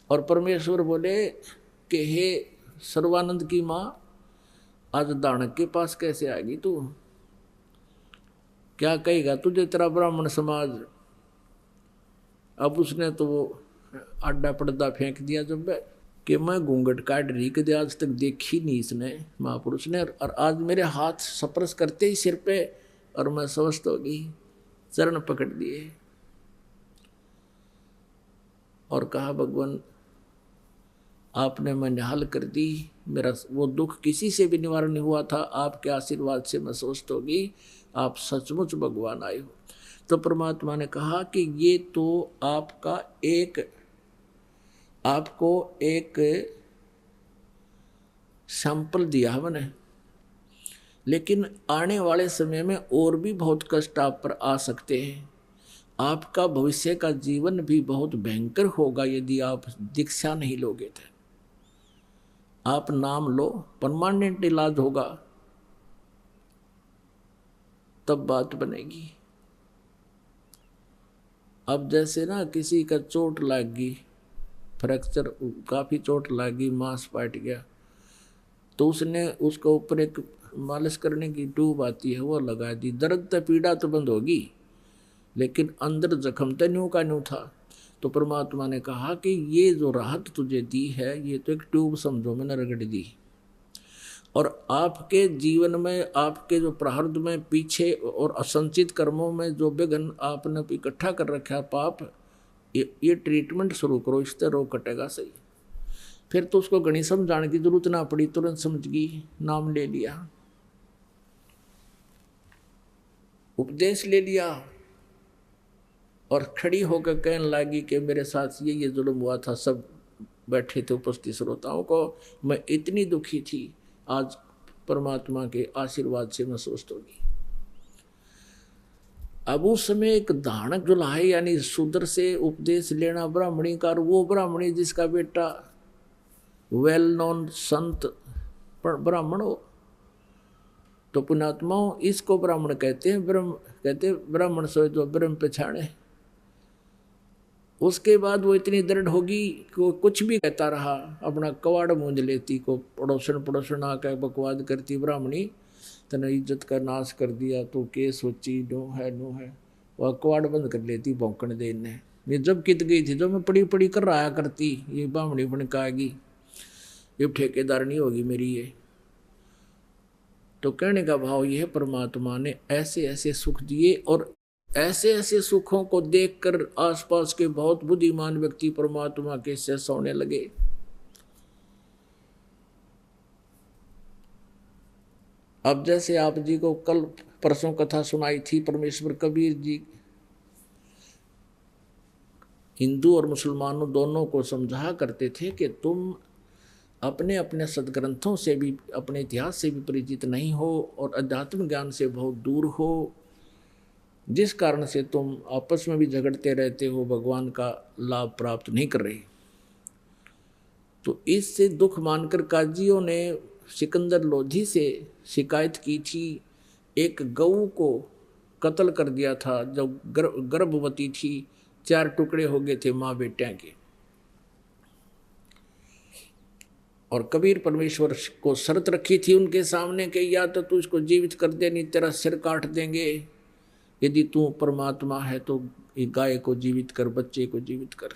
और परमेश्वर बोले कि हे सर्वानंद की माँ, आज दानक के पास कैसे आएगी तू? क्या कहेगा तुझे तेरा ब्राह्मण समाज? अब उसने तो वो आडा पर्दा फेंक दिया जब कि मैं घूंघट काट रही, कभी आज तक देखी नहीं इसने महापुरुष ने, और आज मेरे हाथ स्पर्श करते ही सिर पे और मैं स्वस्थ हो गई। चरण पकड़ दिए और कहा भगवान आपने मैं निहाल कर दी, मेरा वो दुख किसी से भी निवारण नहीं हुआ था, आपके आशीर्वाद से मैं स्वस्थ हो गई, आप सचमुच भगवान आए हो। तो परमात्मा ने कहा कि ये तो आपको एक सैंपल दिया है मैंने, लेकिन आने वाले समय में और भी बहुत कष्ट आप पर आ सकते हैं। आपका भविष्य का जीवन भी बहुत भयंकर होगा यदि आप दीक्षा नहीं लोगे थे। आप नाम लो, परमानेंट इलाज होगा, तब बात बनेगी। अब जैसे ना किसी का चोट लग गई, फ्रैक्चर, काफ़ी चोट लग गई, मांस फट गया, तो उसने उसके ऊपर एक मालिश करने की ट्यूब आती है वो लगा दी। दर्द तो पीड़ा तो बंद होगी, लेकिन अंदर जख्म तो न्यू का न्यू था। तो परमात्मा ने कहा कि ये जो राहत तुझे दी है, ये तो एक ट्यूब समझो मैंने रगड़ दी, और आपके जीवन में, आपके जो प्रारब्ध में पीछे और असंचित कर्मों में जो विघ्न आपने इकट्ठा कर रखा है पाप, ये ट्रीटमेंट शुरू करो, इससे रोग कटेगा सही। फिर तो उसको गणित समझाने की जरूरत ना पड़ी, तुरंत समझ गई, नाम ले लिया, उपदेश ले लिया और खड़ी होकर कहने लगी कि मेरे साथ ये जुल्म हुआ था। सब बैठे थे उपस्थित श्रोताओं को, मैं इतनी दुखी थी, आज परमात्मा के आशीर्वाद से मैं स्वस्थ होगी। अब उस समय एक धानक जो लाए, यानी शूद्र से उपदेश लेना ब्राह्मणी का, और वो ब्राह्मणी जिसका बेटा वेल नोन संत ब्राह्मण हो, तो पुण्यात्माओं इसको ब्राह्मण कहते हैं। ब्राह्मण सोए तो ब्रह्म पहचाने। उसके बाद वो इतनी दृढ़ होगी कि वो कुछ भी कहता रहा, अपना कवाड़ मूंज लेती, को पड़ोसन आकर बकवाद करती, ब्राह्मणी तने इज्जत का नाश कर दिया, तो के सोची नो है वह कवाड़ बंद कर लेती भौंकण देने। ये जब कित गई थी, जो मैं पड़ी कर रहा करती, ये ब्राह्मणी बन का आएगी, ये ठेकेदार नहीं होगी मेरी ये। तो कहने का भाव यह, परमात्मा ने ऐसे ऐसे सुख दिए और ऐसे ऐसे सुखों को देखकर आसपास के बहुत बुद्धिमान व्यक्ति परमात्मा के से सोने लगे। अब जैसे आप जी को कल परसों कथा सुनाई थी, परमेश्वर कबीर जी हिंदू और मुसलमानों दोनों को समझा करते थे कि तुम अपने अपने सदग्रंथों से भी, अपने इतिहास से भी परिचित नहीं हो और अध्यात्म ज्ञान से बहुत दूर हो, जिस कारण से तुम आपस में भी झगड़ते रहते हो, भगवान का लाभ प्राप्त नहीं कर रहे। तो इससे दुख मानकर काजियों ने सिकंदर लोधी से शिकायत की थी। एक गऊ को कत्ल कर दिया था जब गर्भवती थी, 4 टुकड़े हो गए थे माँ बेटिया के। और कबीर परमेश्वर को शर्त रखी थी उनके सामने कि या तो तू इसको जीवित कर दे, नहीं तेरा सिर काट देंगे। यदि तू परमात्मा है तो गाय को जीवित कर, बच्चे को जीवित कर।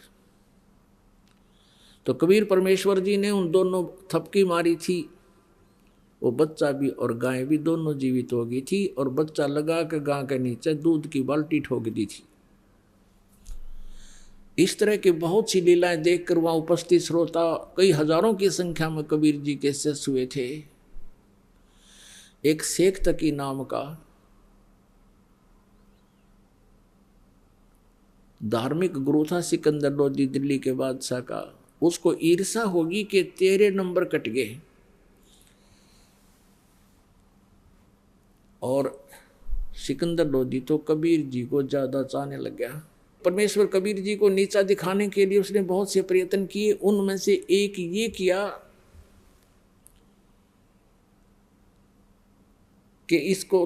तो कबीर परमेश्वर जी ने उन दोनों थपकी मारी थी, वो बच्चा भी और गाय भी दोनों जीवित हो गई थी। और बच्चा लगा के गां के नीचे दूध की बाल्टी ठोक दी थी। इस तरह की बहुत सी लीलाएं देखकर वहां उपस्थित श्रोता कई हजारों की संख्या में कबीर जी के शिष्य हुए थे। एक शेख तकी नाम का धार्मिक गुरु था सिकंदर लोधी, दिल्ली के बादशाह का। उसको ईर्षा होगी कि तेरे नंबर कट गए, और सिकंदर लोधी तो कबीर जी को ज्यादा चाहने लग गया। परमेश्वर कबीर जी को नीचा दिखाने के लिए उसने बहुत से प्रयत्न किए। उनमें से एक ये किया कि इसको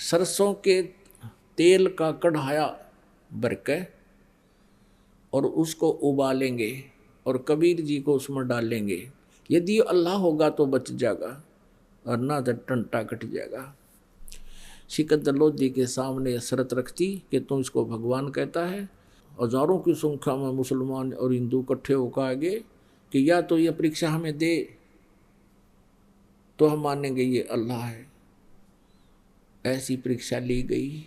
सरसों के तेल का कढ़ाया भर के और उसको उबालेंगे और कबीर जी को उसमें डालेंगे। यदि अल्लाह होगा तो बच जाएगा और ना तो टंटा कट जाएगा। सिकंदर लोधी के सामने शर्त रखती कि तुम इसको भगवान कहता है। हजारों की संख्या में मुसलमान और हिंदू इकट्ठे होकर आगे कि या तो ये परीक्षा हमें दे तो हम मानेंगे ये अल्लाह है। ऐसी परीक्षा ली गई।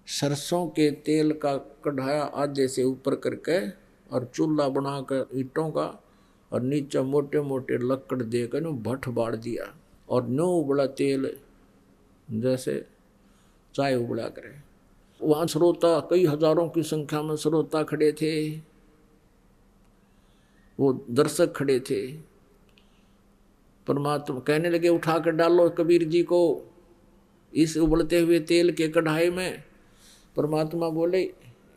सरसों के तेल का कढ़ाया आधे से ऊपर करके और चूल्हा बनाकर ईंटों का और नीचे मोटे मोटे लकड़ देकर भट्ट बाड़ दिया और नो उबला तेल जैसे चाय उबला करे। वहाँ श्रोता कई हजारों की संख्या में श्रोता खड़े थे, वो दर्शक खड़े थे। परमात्मा कहने लगे उठा कर डालो कबीर जी को इस उबलते हुए तेल के कढ़ाई में। परमात्मा बोले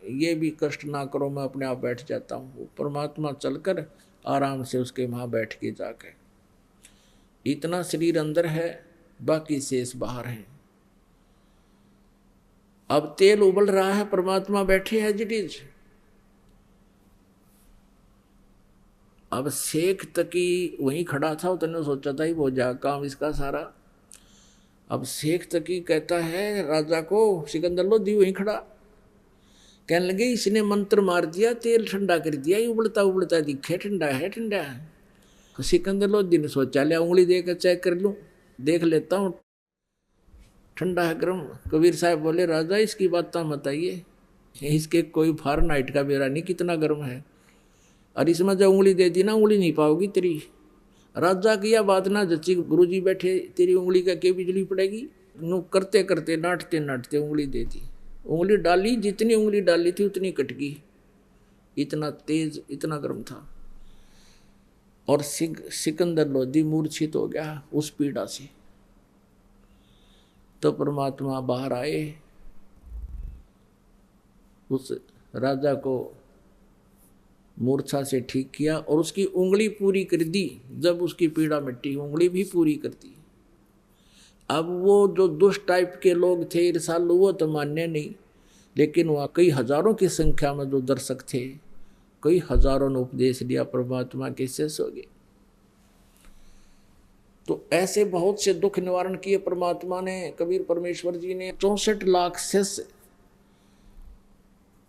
ये भी कष्ट ना करो, मैं अपने आप बैठ जाता हूँ। परमात्मा चलकर आराम से उसके वहाँ बैठ के जाकर, इतना शरीर अंदर है बाकी शेष बाहर है। अब तेल उबल रहा है, परमात्मा बैठे हैं जिटीज। अब शेख तकी वहीं खड़ा था, उसने सोचा था ही वो जा काम इसका सारा। अब शेख तकी कहता है राजा को, सिकंदर लोधी वहीं खड़ा, कहने लगे इसने मंत्र मार दिया, तेल ठंडा कर दिया, ये उबलता उबलता दिखे ठंडा है ठंडा है। तो सिकंदर लोधी ने सोचा लिया उंगली देकर चेक कर लूं, देख लेता हूँ ठंडा है गर्म। कबीर साहब बोले राजा इसकी बात मत आइए, इसके कोई फारेनहाइट का बेरा नहीं कितना गर्म है, और इसमें जब उंगली दे दी ना उंगली नहीं पाओगी तेरी। राजा की यह बात ना जच्ची, गुरुजी बैठे तेरी उंगली का के बिजली पड़ेगी। नु करते करते नाटते नाटते उंगली दे दी, उंगली डाली, जितनी उंगली डाली थी उतनी कट गई, इतना तेज इतना गर्म था। और सिकंदर लोधी मूर्छित हो गया उस पीड़ा से। तो परमात्मा बाहर आए, उस राजा को मूर्छा से ठीक किया और उसकी उंगली पूरी कर दी। जब उसकी पीड़ा मिटी उंगली भी पूरी कर दी। अब वो जो दुष्ट टाइप के लोग थे ईर्षालु, वो तो मान्य नहीं, लेकिन वहाँ कई हजारों की संख्या में जो दर्शक थे, कई हजारों ने उपदेश लिया, परमात्मा के शेष हो गए। तो ऐसे बहुत से दुख निवारण किए परमात्मा ने, कबीर परमेश्वर जी ने। 64 लाख शिष्य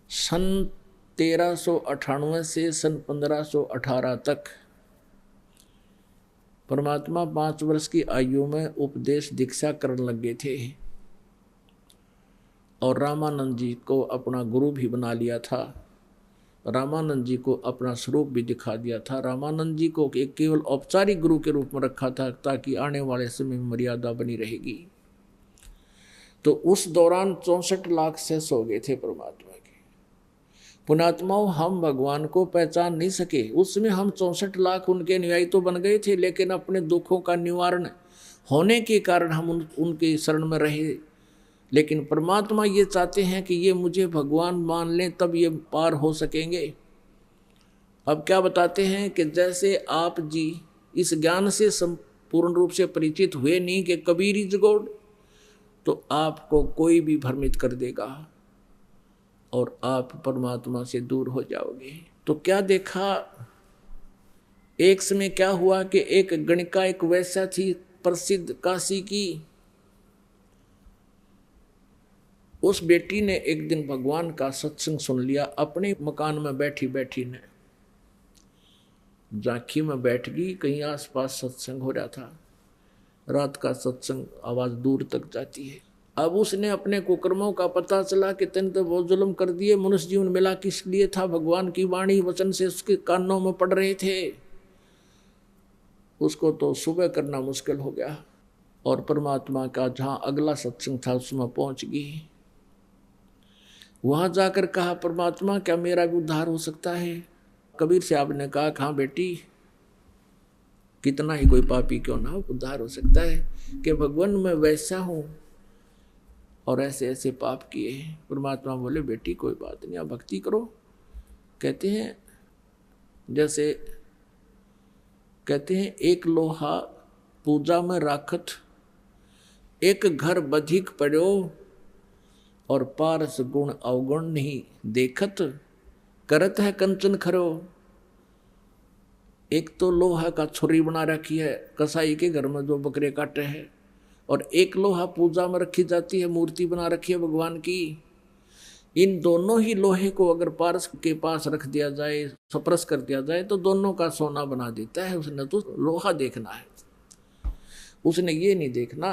सन 1398 से सन 1518 तक परमात्मा 5 वर्ष की आयु में उपदेश दीक्षा करने लगे थे और रामानंद जी को अपना गुरु भी बना लिया था। रामानंद जी को अपना स्वरूप भी दिखा दिया था। रामानंद जी को एक केवल औपचारिक गुरु के रूप में रखा था ताकि आने वाले समय में मर्यादा बनी रहेगी। तो उस दौरान 64 लाख शेष हो गए थे परमात्मा के। पुण्यात्माओं, हम भगवान को पहचान नहीं सके। उसमें हम 64 लाख उनके अनुयायी तो बन गए थे, लेकिन अपने दुखों का निवारण होने के कारण हम उनके शरण में रहे। लेकिन परमात्मा ये चाहते हैं कि ये मुझे भगवान मान लें, तब ये पार हो सकेंगे। अब क्या बताते हैं कि जैसे आप जी इस ज्ञान से संपूर्ण रूप से परिचित हुए नहीं कि कबीर इज गॉड, तो आपको कोई भी भ्रमित कर देगा और आप परमात्मा से दूर हो जाओगे। तो क्या देखा, एक समय क्या हुआ कि एक गणिका, एक वैश्या थी प्रसिद्ध काशी की, उस बेटी ने एक दिन भगवान का सत्संग सुन लिया। अपने मकान में बैठी बैठी ने झांकी में बैठ गई, कहीं आसपास सत्संग हो रहा था। रात का सत्संग आवाज दूर तक जाती है। अब उसने अपने कुकर्मों का पता चला कि तेने तो बहुत जुल्म कर दिए। मनुष्य जीवन मिला किस लिए था? भगवान की वाणी वचन से उसके कानों में पड़ रहे थे। उसको तो सुबह करना मुश्किल हो गया और परमात्मा का जहां अगला सत्संग था उसमें पहुंच गई। वहां जाकर कहा, परमात्मा क्या मेरा भी उद्धार हो सकता है? कबीर साहब ने कहा, हाँ बेटी, कितना ही कोई पापी क्यों ना हो, उद्धार हो सकता है कि भगवान मैं वैसा हूं और ऐसे ऐसे पाप किए हैं। परमात्मा बोले, बेटी कोई बात नहीं, आप भक्ति करो। कहते हैं जैसे कहते हैं एक लोहा पूजा में राखत, एक घर बधिक पड़ो और पारस गुण अवगुण नहीं देखत, करत है कंचन खरो। एक तो लोहा का छुरी बना रखी है कसाई के घर में जो बकरे काटे हैं, और एक लोहा पूजा में रखी जाती है, मूर्ति बना रखी है भगवान की। इन दोनों ही लोहे को अगर पारस के पास रख दिया जाए, स्पर्श कर दिया जाए, तो दोनों का सोना बना देता है। उसने तो लोहा देखना है, उसने ये नहीं देखना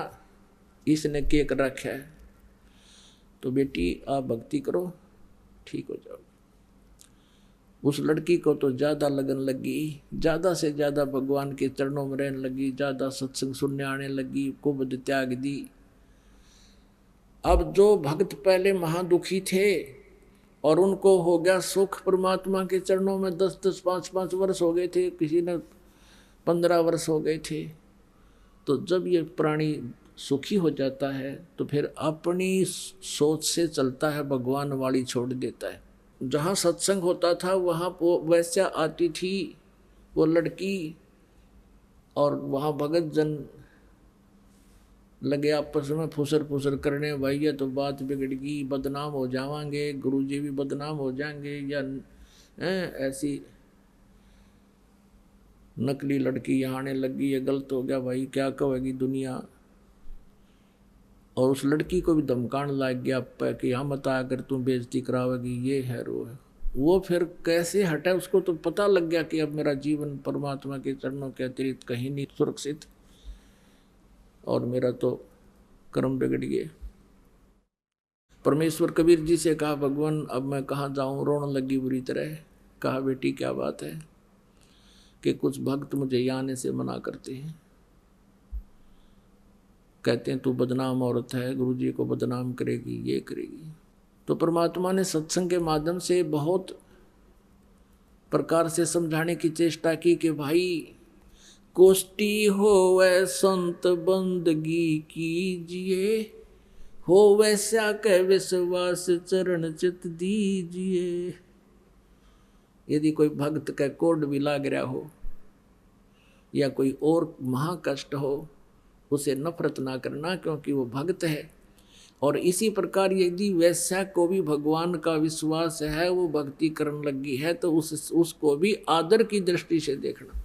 इसने केक रखा है। तो बेटी आप भक्ति करो, ठीक हो जाओ। उस लड़की को तो ज़्यादा लगन लगी, ज़्यादा से ज़्यादा भगवान के चरणों में रहने लगी, ज़्यादा सत्संग सुनने आने लगी, कुबद त्याग दी। अब जो भक्त पहले महादुखी थे और उनको हो गया सुख परमात्मा के चरणों में, 10-10, 5-5 वर्ष हो गए थे, किसी ने 15 वर्ष हो गए थे। तो जब ये प्राणी सुखी हो जाता है तो फिर अपनी सोच से चलता है, भगवान वाली छोड़ देता है। जहाँ सत्संग होता था वहाँ वो वैश्या आती थी, वो लड़की, और वहाँ भगत जन लगे आपस में फुसर फुसर करने, भाई ये तो बात बिगड़ गई, बदनाम हो जावांगे, गुरुजी भी बदनाम हो जाएंगे, या ऐसी नकली लड़की यहाँ आने लगी, ये गलत हो गया भाई, क्या कहेगी दुनिया। और उस लड़की को भी धमकाने लग गया कि यहाँ मत आकर तुम बेइज्जती करावेगी, ये है वो है। वो फिर कैसे हटा, उसको तो पता लग गया कि अब मेरा जीवन परमात्मा के चरणों के अतिरिक्त कहीं नहीं सुरक्षित, और मेरा तो कर्म बिगड़ गए। परमेश्वर कबीर जी से कहा, भगवान अब मैं कहाँ जाऊँ, रोने लगी बुरी तरह। कहा, बेटी क्या बात है कि कुछ भक्त मुझे यहाँ आने से मना करते हैं, कहते हैं तू बदनाम औरत है, गुरुजी को बदनाम करेगी, ये करेगी। तो परमात्मा ने सत्संग के माध्यम से बहुत प्रकार से समझाने की चेष्टा की कि भाई कोष्टी होवे संत बंदगी कीजिए, हो वैसा कह विश्वास चरण चित दीजिए। यदि कोई भक्त का कोड भी लाग रहा हो या कोई और महाकष्ट हो, उसे नफरत ना करना, क्योंकि वो भक्त है। और इसी प्रकार यदि वैश्या को भी भगवान का विश्वास है, वो भक्ति करने लगी है, तो उसको भी आदर की दृष्टि से देखना,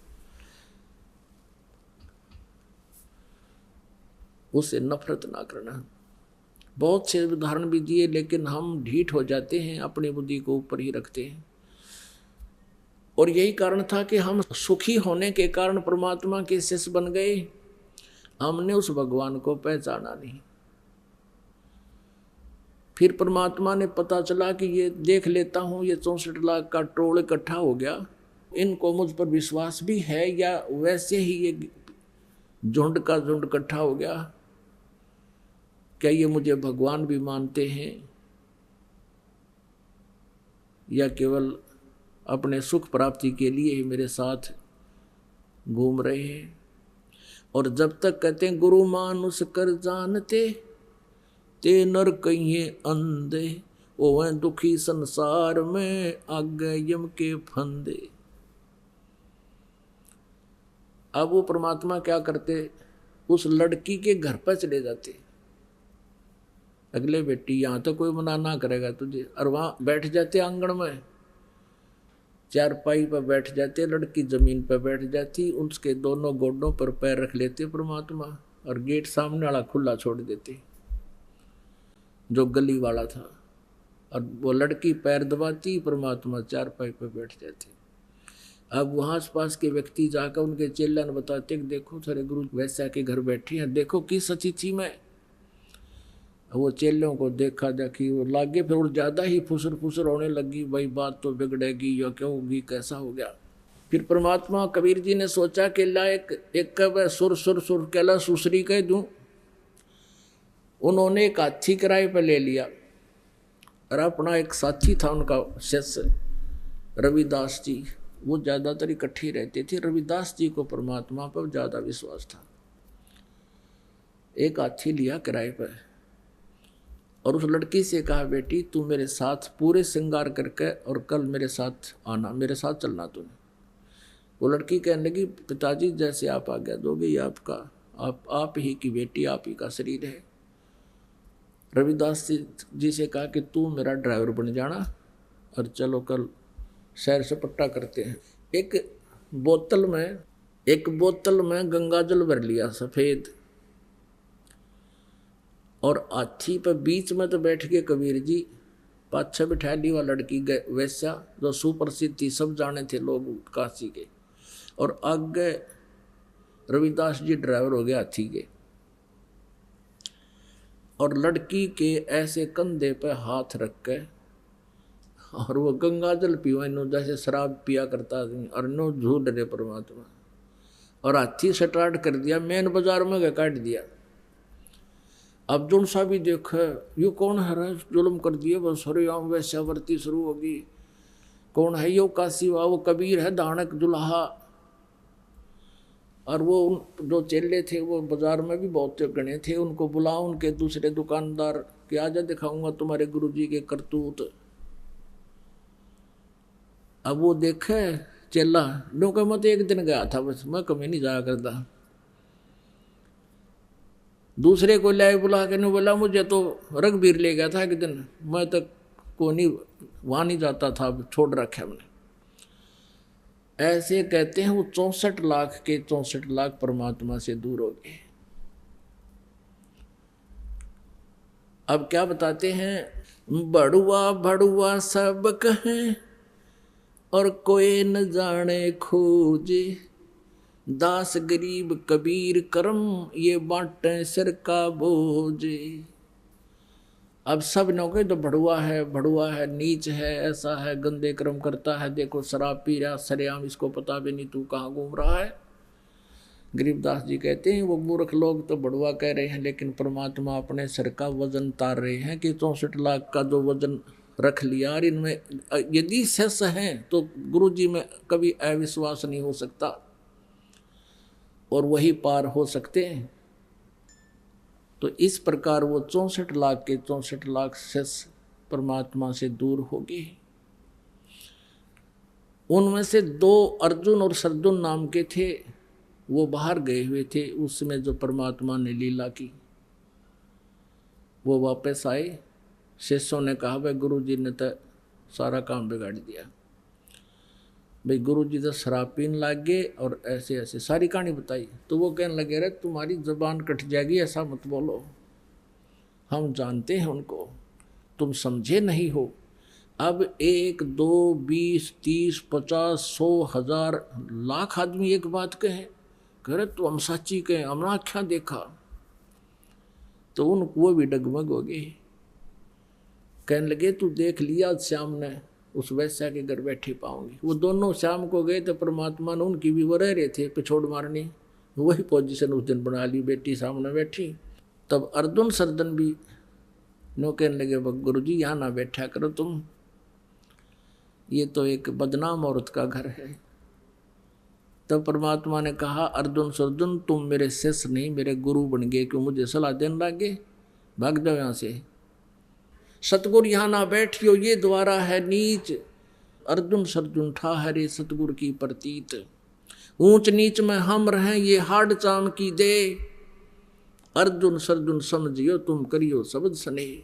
उसे नफरत ना करना। बहुत से उदाहरण भी दिए, लेकिन हम ढीठ हो जाते हैं, अपनी बुद्धि को ऊपर ही रखते हैं। और यही कारण था कि हम सुखी होने के कारण परमात्मा के शिष्य बन गए, हमने उस भगवान को पहचाना नहीं। फिर परमात्मा ने पता चला कि ये देख लेता हूँ, ये 64 लाख का टोल इकट्ठा हो गया, इनको मुझ पर विश्वास भी है या वैसे ही ये झुंड का झुंड इकट्ठा हो गया, क्या ये मुझे भगवान भी मानते हैं या केवल अपने सुख प्राप्ति के लिए ही मेरे साथ घूम रहे हैं। और जब तक कहते हैं गुरु मानुष कर जानते ते नर कहिए अंधे, ओ वह दुखी संसार में आगे यम के फंदे। अब वो परमात्मा क्या करते, उस लड़की के घर पर चले जाते, अगले बेटी यहाँ तो कोई मना ना करेगा तुझे, और वहाँ बैठ जाते आंगन में, चारपाई पर बैठ जाते, लड़की जमीन पर बैठ जाती, उसके दोनों गोडों पर पैर रख लेते परमात्मा, और गेट सामने वाला खुला छोड़ देते जो गली वाला था, और वो लड़की पैर दबाती, परमात्मा चारपाई पर बैठ जाते। अब वहाँ आस पास के व्यक्ति जाकर उनके चेला ने बताते कि देखो तेरे गुरु वैसा के घर बैठे हैं, देखो किस अतिथि में। वो चेलों को देखा देखी वो लागे, फिर और ज़्यादा ही फुसर फुसर होने लगी, भाई बात तो बिगड़ेगी या क्यों होगी, कैसा हो गया। फिर परमात्मा कबीर जी ने सोचा कि ला एक कब सुर सुर सुर कहला सुसरी कह दूँ। उन्होंने एक हाथी किराए पर ले लिया, और अपना एक साथी था उनका शिष्य रविदास जी, वो ज़्यादातर इकट्ठे रहते थे। रविदास जी को परमात्मा पर ज़्यादा विश्वास था। एक हाथी लिया किराए पर और उस लड़की से कहा, बेटी तू मेरे साथ पूरे श्रृंगार करके और कल मेरे साथ आना, मेरे साथ चलना तूने। वो लड़की कहने लगी, पिताजी जैसे आप आज्ञा दोगे, ये आपका, आप ही की बेटी, आप ही का शरीर है। रविदास जी से कहा कि तू मेरा ड्राइवर बन जाना और चलो कल सैर सपट्टा करते हैं। एक बोतल में गंगा जल भर लिया सफ़ेद, और हाथी पर बीच में तो बैठ के कबीर जी, पाछे बिठा ली वह लड़की वैश्या जो सुप्रसिद्ध थी, सब जाने थे लोग काशी के, और आगे रविदास जी ड्राइवर हो गए हाथी के। और लड़की के ऐसे कंधे पे हाथ रख के और वो गंगा जल पीवा, इन्हों जैसे शराब पिया करता आदमी, और इन्हों झूठ रहे परमात्मा। और हाथी स्टार्ट कर दिया, मेन बाजार में काट दिया। अब जो सा भी देखा, ये कौन है, जुल्म कर दिए, बस हरियाम वैश्यावर्ती शुरू होगी, कौन है यो काशी वा, वो कबीर है दानक दुल्हा। और वो जो चेले थे वो बाजार में भी बहुत गणे थे, उनको बुलाओ, उनके दूसरे दुकानदार कि आजा दिखाऊंगा तुम्हारे गुरुजी के करतूत। अब वो देखे चेला, लो का मत एक दिन गया था बस, मैं कभी नहीं जाया करता। दूसरे को लाए बुला के नहीं, बोला मुझे तो रघुवीर ले गया था एक दिन, मैं तक को नहीं वहाँ नहीं जाता था, छोड़ रखे हमने। ऐसे कहते हैं वो 64 लाख के 64 लाख परमात्मा से दूर हो गए। अब क्या बताते हैं, बड़ुआ बड़ुआ सब कहें और कोई न जाने खोजे, दास गरीब कबीर करम ये बांटे सिर का बोझे। अब सब लोग तो बड़ुआ है, नीच है, ऐसा है, गंदे कर्म करता है, देखो शराब पी रहा सरेआम, इसको पता भी नहीं तू कहाँ घूम रहा है। गरीबदास जी कहते हैं वो मूर्ख लोग तो बड़ुआ कह रहे हैं, लेकिन परमात्मा अपने सिर का वजन तार रहे हैं कि 64 लाख का जो वजन रख लिया, और इनमें यदि शेष हैं तो गुरु जी में कभी अविश्वास नहीं हो सकता, और वही पार हो सकते हैं। तो इस प्रकार वो 64 लाख के 64 लाख शेष परमात्मा से दूर हो गए। उनमें से 2 अर्जुन और सरजुन नाम के थे, वो बाहर गए हुए थे, उसमें जो परमात्मा ने लीला की वो वापस आए। शिष्यों ने कहा भाई गुरु जी ने तो सारा काम बिगाड़ दिया, भाई गुरु जी तो शराब पीने लग गए और ऐसे ऐसे सारी कहानी बताई। तो वो कहने लगे, रे तुम्हारी ज़बान कट जाएगी, ऐसा मत बोलो, हम जानते हैं उनको, तुम समझे नहीं हो। अब 1, 2, 20, 30, 50, 100, 1000, लाख आदमी एक बात कहे, कह रहे तो हम सच्ची कहें, हमने क्या देखा, तो उनको वो भी डगमग हो गए। कहने लगे तू देख लिया श्याम ने, उस वैश्या के घर बैठी पाऊंगी। वो दोनों शाम को गए तो परमात्मा ने उनकी भी वो रह रहे थे पिछोड़ मारनी, वही पोजीशन उस दिन बना ली, बेटी सामने बैठी। तब अर्जुन सर्जन भी नो कहने लगे गुरु जी यहाँ ना बैठा करो तुम, ये तो एक बदनाम औरत का घर है। तब परमात्मा ने कहा अर्जुन सर्जुन तुम मेरे शिष्य नहीं मेरे गुरु बन गए, क्यों मुझे सलाह देने लगे, भाग जाओ यहाँ से। सतगुरु यहाँ ना बैठियो ये द्वारा है नीच, अर्जुन सर्जुन ठा हरे सतगुरु की प्रतीत। ऊंच नीच में हम रहें ये हाड चाम की दे, अर्जुन सर्जुन समझियो तुम करियो शब्द सने।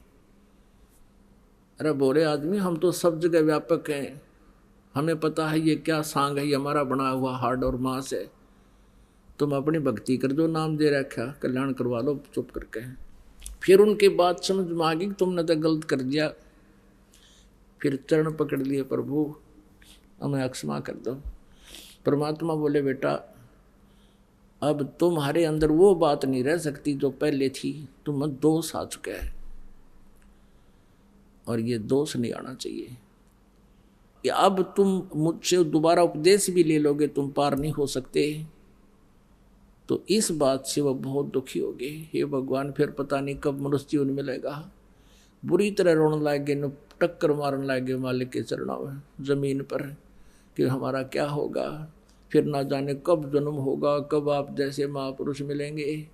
अरे बोले आदमी हम तो सब जगह व्यापक हैं, हमें पता है ये क्या सांग है, ये हमारा बना हुआ हाड और मांस है, तुम अपनी भक्ति कर दो, नाम दे रखा कल्याण करवा लो चुप करके। फिर उनकी बात समझ में आ गई तुमने तो गलत कर दिया, फिर चरण पकड़ लिए प्रभु हमें क्षमा कर दो। परमात्मा बोले बेटा अब तुम्हारे अंदर वो बात नहीं रह सकती जो पहले थी, तुम्हें दोष आ चुका है और ये दोष नहीं आना चाहिए। कि अब तुम मुझसे दोबारा उपदेश भी ले लोगे तुम पार नहीं हो सकते, तो इस बात से वह बहुत दुखी हो गए। हे भगवान फिर पता नहीं कब मनुष्य जीवन मिलेगा। बुरी तरह रोने लगे, न टक्कर मारने लगे मालिक के चरणों में जमीन पर कि हमारा क्या होगा, फिर ना जाने कब जन्म होगा, कब आप जैसे महापुरुष मिलेंगे।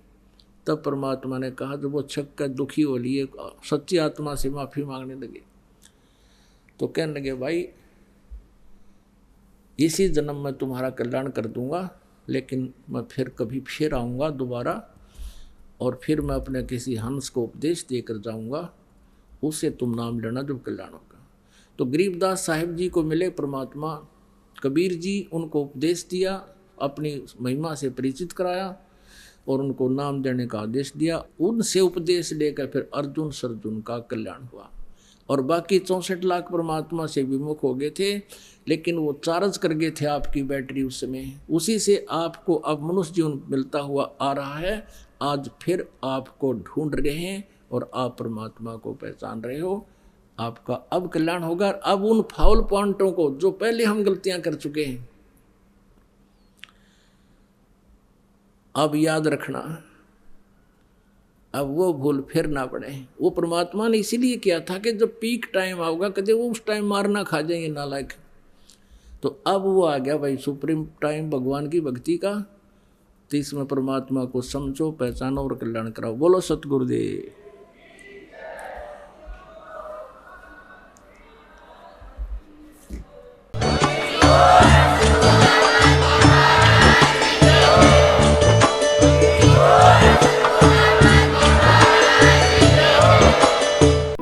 तब परमात्मा ने कहा जब वो छक्का दुखी हो लिए सच्ची आत्मा से माफ़ी मांगने लगे, तो कहने लगे भाई इसी जन्म में तुम्हारा कल्याण कर दूंगा, लेकिन मैं फिर कभी फिर आऊँगा दोबारा, और फिर मैं अपने किसी हंस को उपदेश देकर जाऊँगा, उससे तुम नाम लेना जब कल्याण होगा। तो गरीबदास साहिब जी को मिले परमात्मा, कबीर जी उनको उपदेश दिया, अपनी महिमा से परिचित कराया और उनको नाम देने का आदेश दिया। उनसे उपदेश लेकर फिर अर्जुन सर्जुन का कल्याण हुआ। और बाकी 64 लाख परमात्मा से विमुख हो गए थे, लेकिन वो चार्ज कर गए थे आपकी बैटरी उस समय, उसी से आपको अब मनुष्य जीवन मिलता हुआ आ रहा है। आज फिर आपको ढूंढ रहे हैं और आप परमात्मा को पहचान रहे हो, आपका अब कल्याण होगा। अब उन फाउल पॉइंटों को जो पहले हम गलतियां कर चुके हैं अब याद रखना, अब वो भूल फिर ना पड़े। वो परमात्मा ने इसीलिए किया था कि जब पीक टाइम आऊगा कदे वो उस टाइम मारना खा जाएंगे नालायक। तो अब वो आ गया भाई सुप्रीम टाइम भगवान की भक्ति का, तो इसमें परमात्मा को समझो, पहचानो और कल्याण कराओ। बोलो सतगुरुदेव।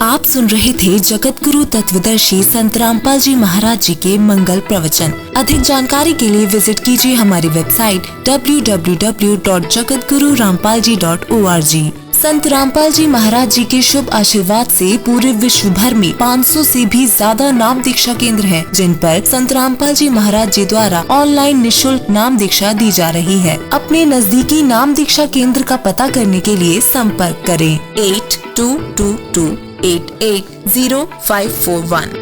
आप सुन रहे थे जगत गुरु तत्वदर्शी संत रामपाल जी महाराज जी के मंगल प्रवचन। अधिक जानकारी के लिए विजिट कीजिए हमारी वेबसाइट www.jagatgururampalji.org। संत रामपाल जी महाराज जी के शुभ आशीर्वाद से पूरे विश्व भर में 500 से भी ज्यादा नाम दीक्षा केंद्र हैं, जिन पर संत रामपाल जी महाराज जी द्वारा ऑनलाइन निशुल्क नाम दीक्षा दी जा रही है। अपने नजदीकी नाम दीक्षा केंद्र का पता करने के लिए संपर्क करें 8222880541।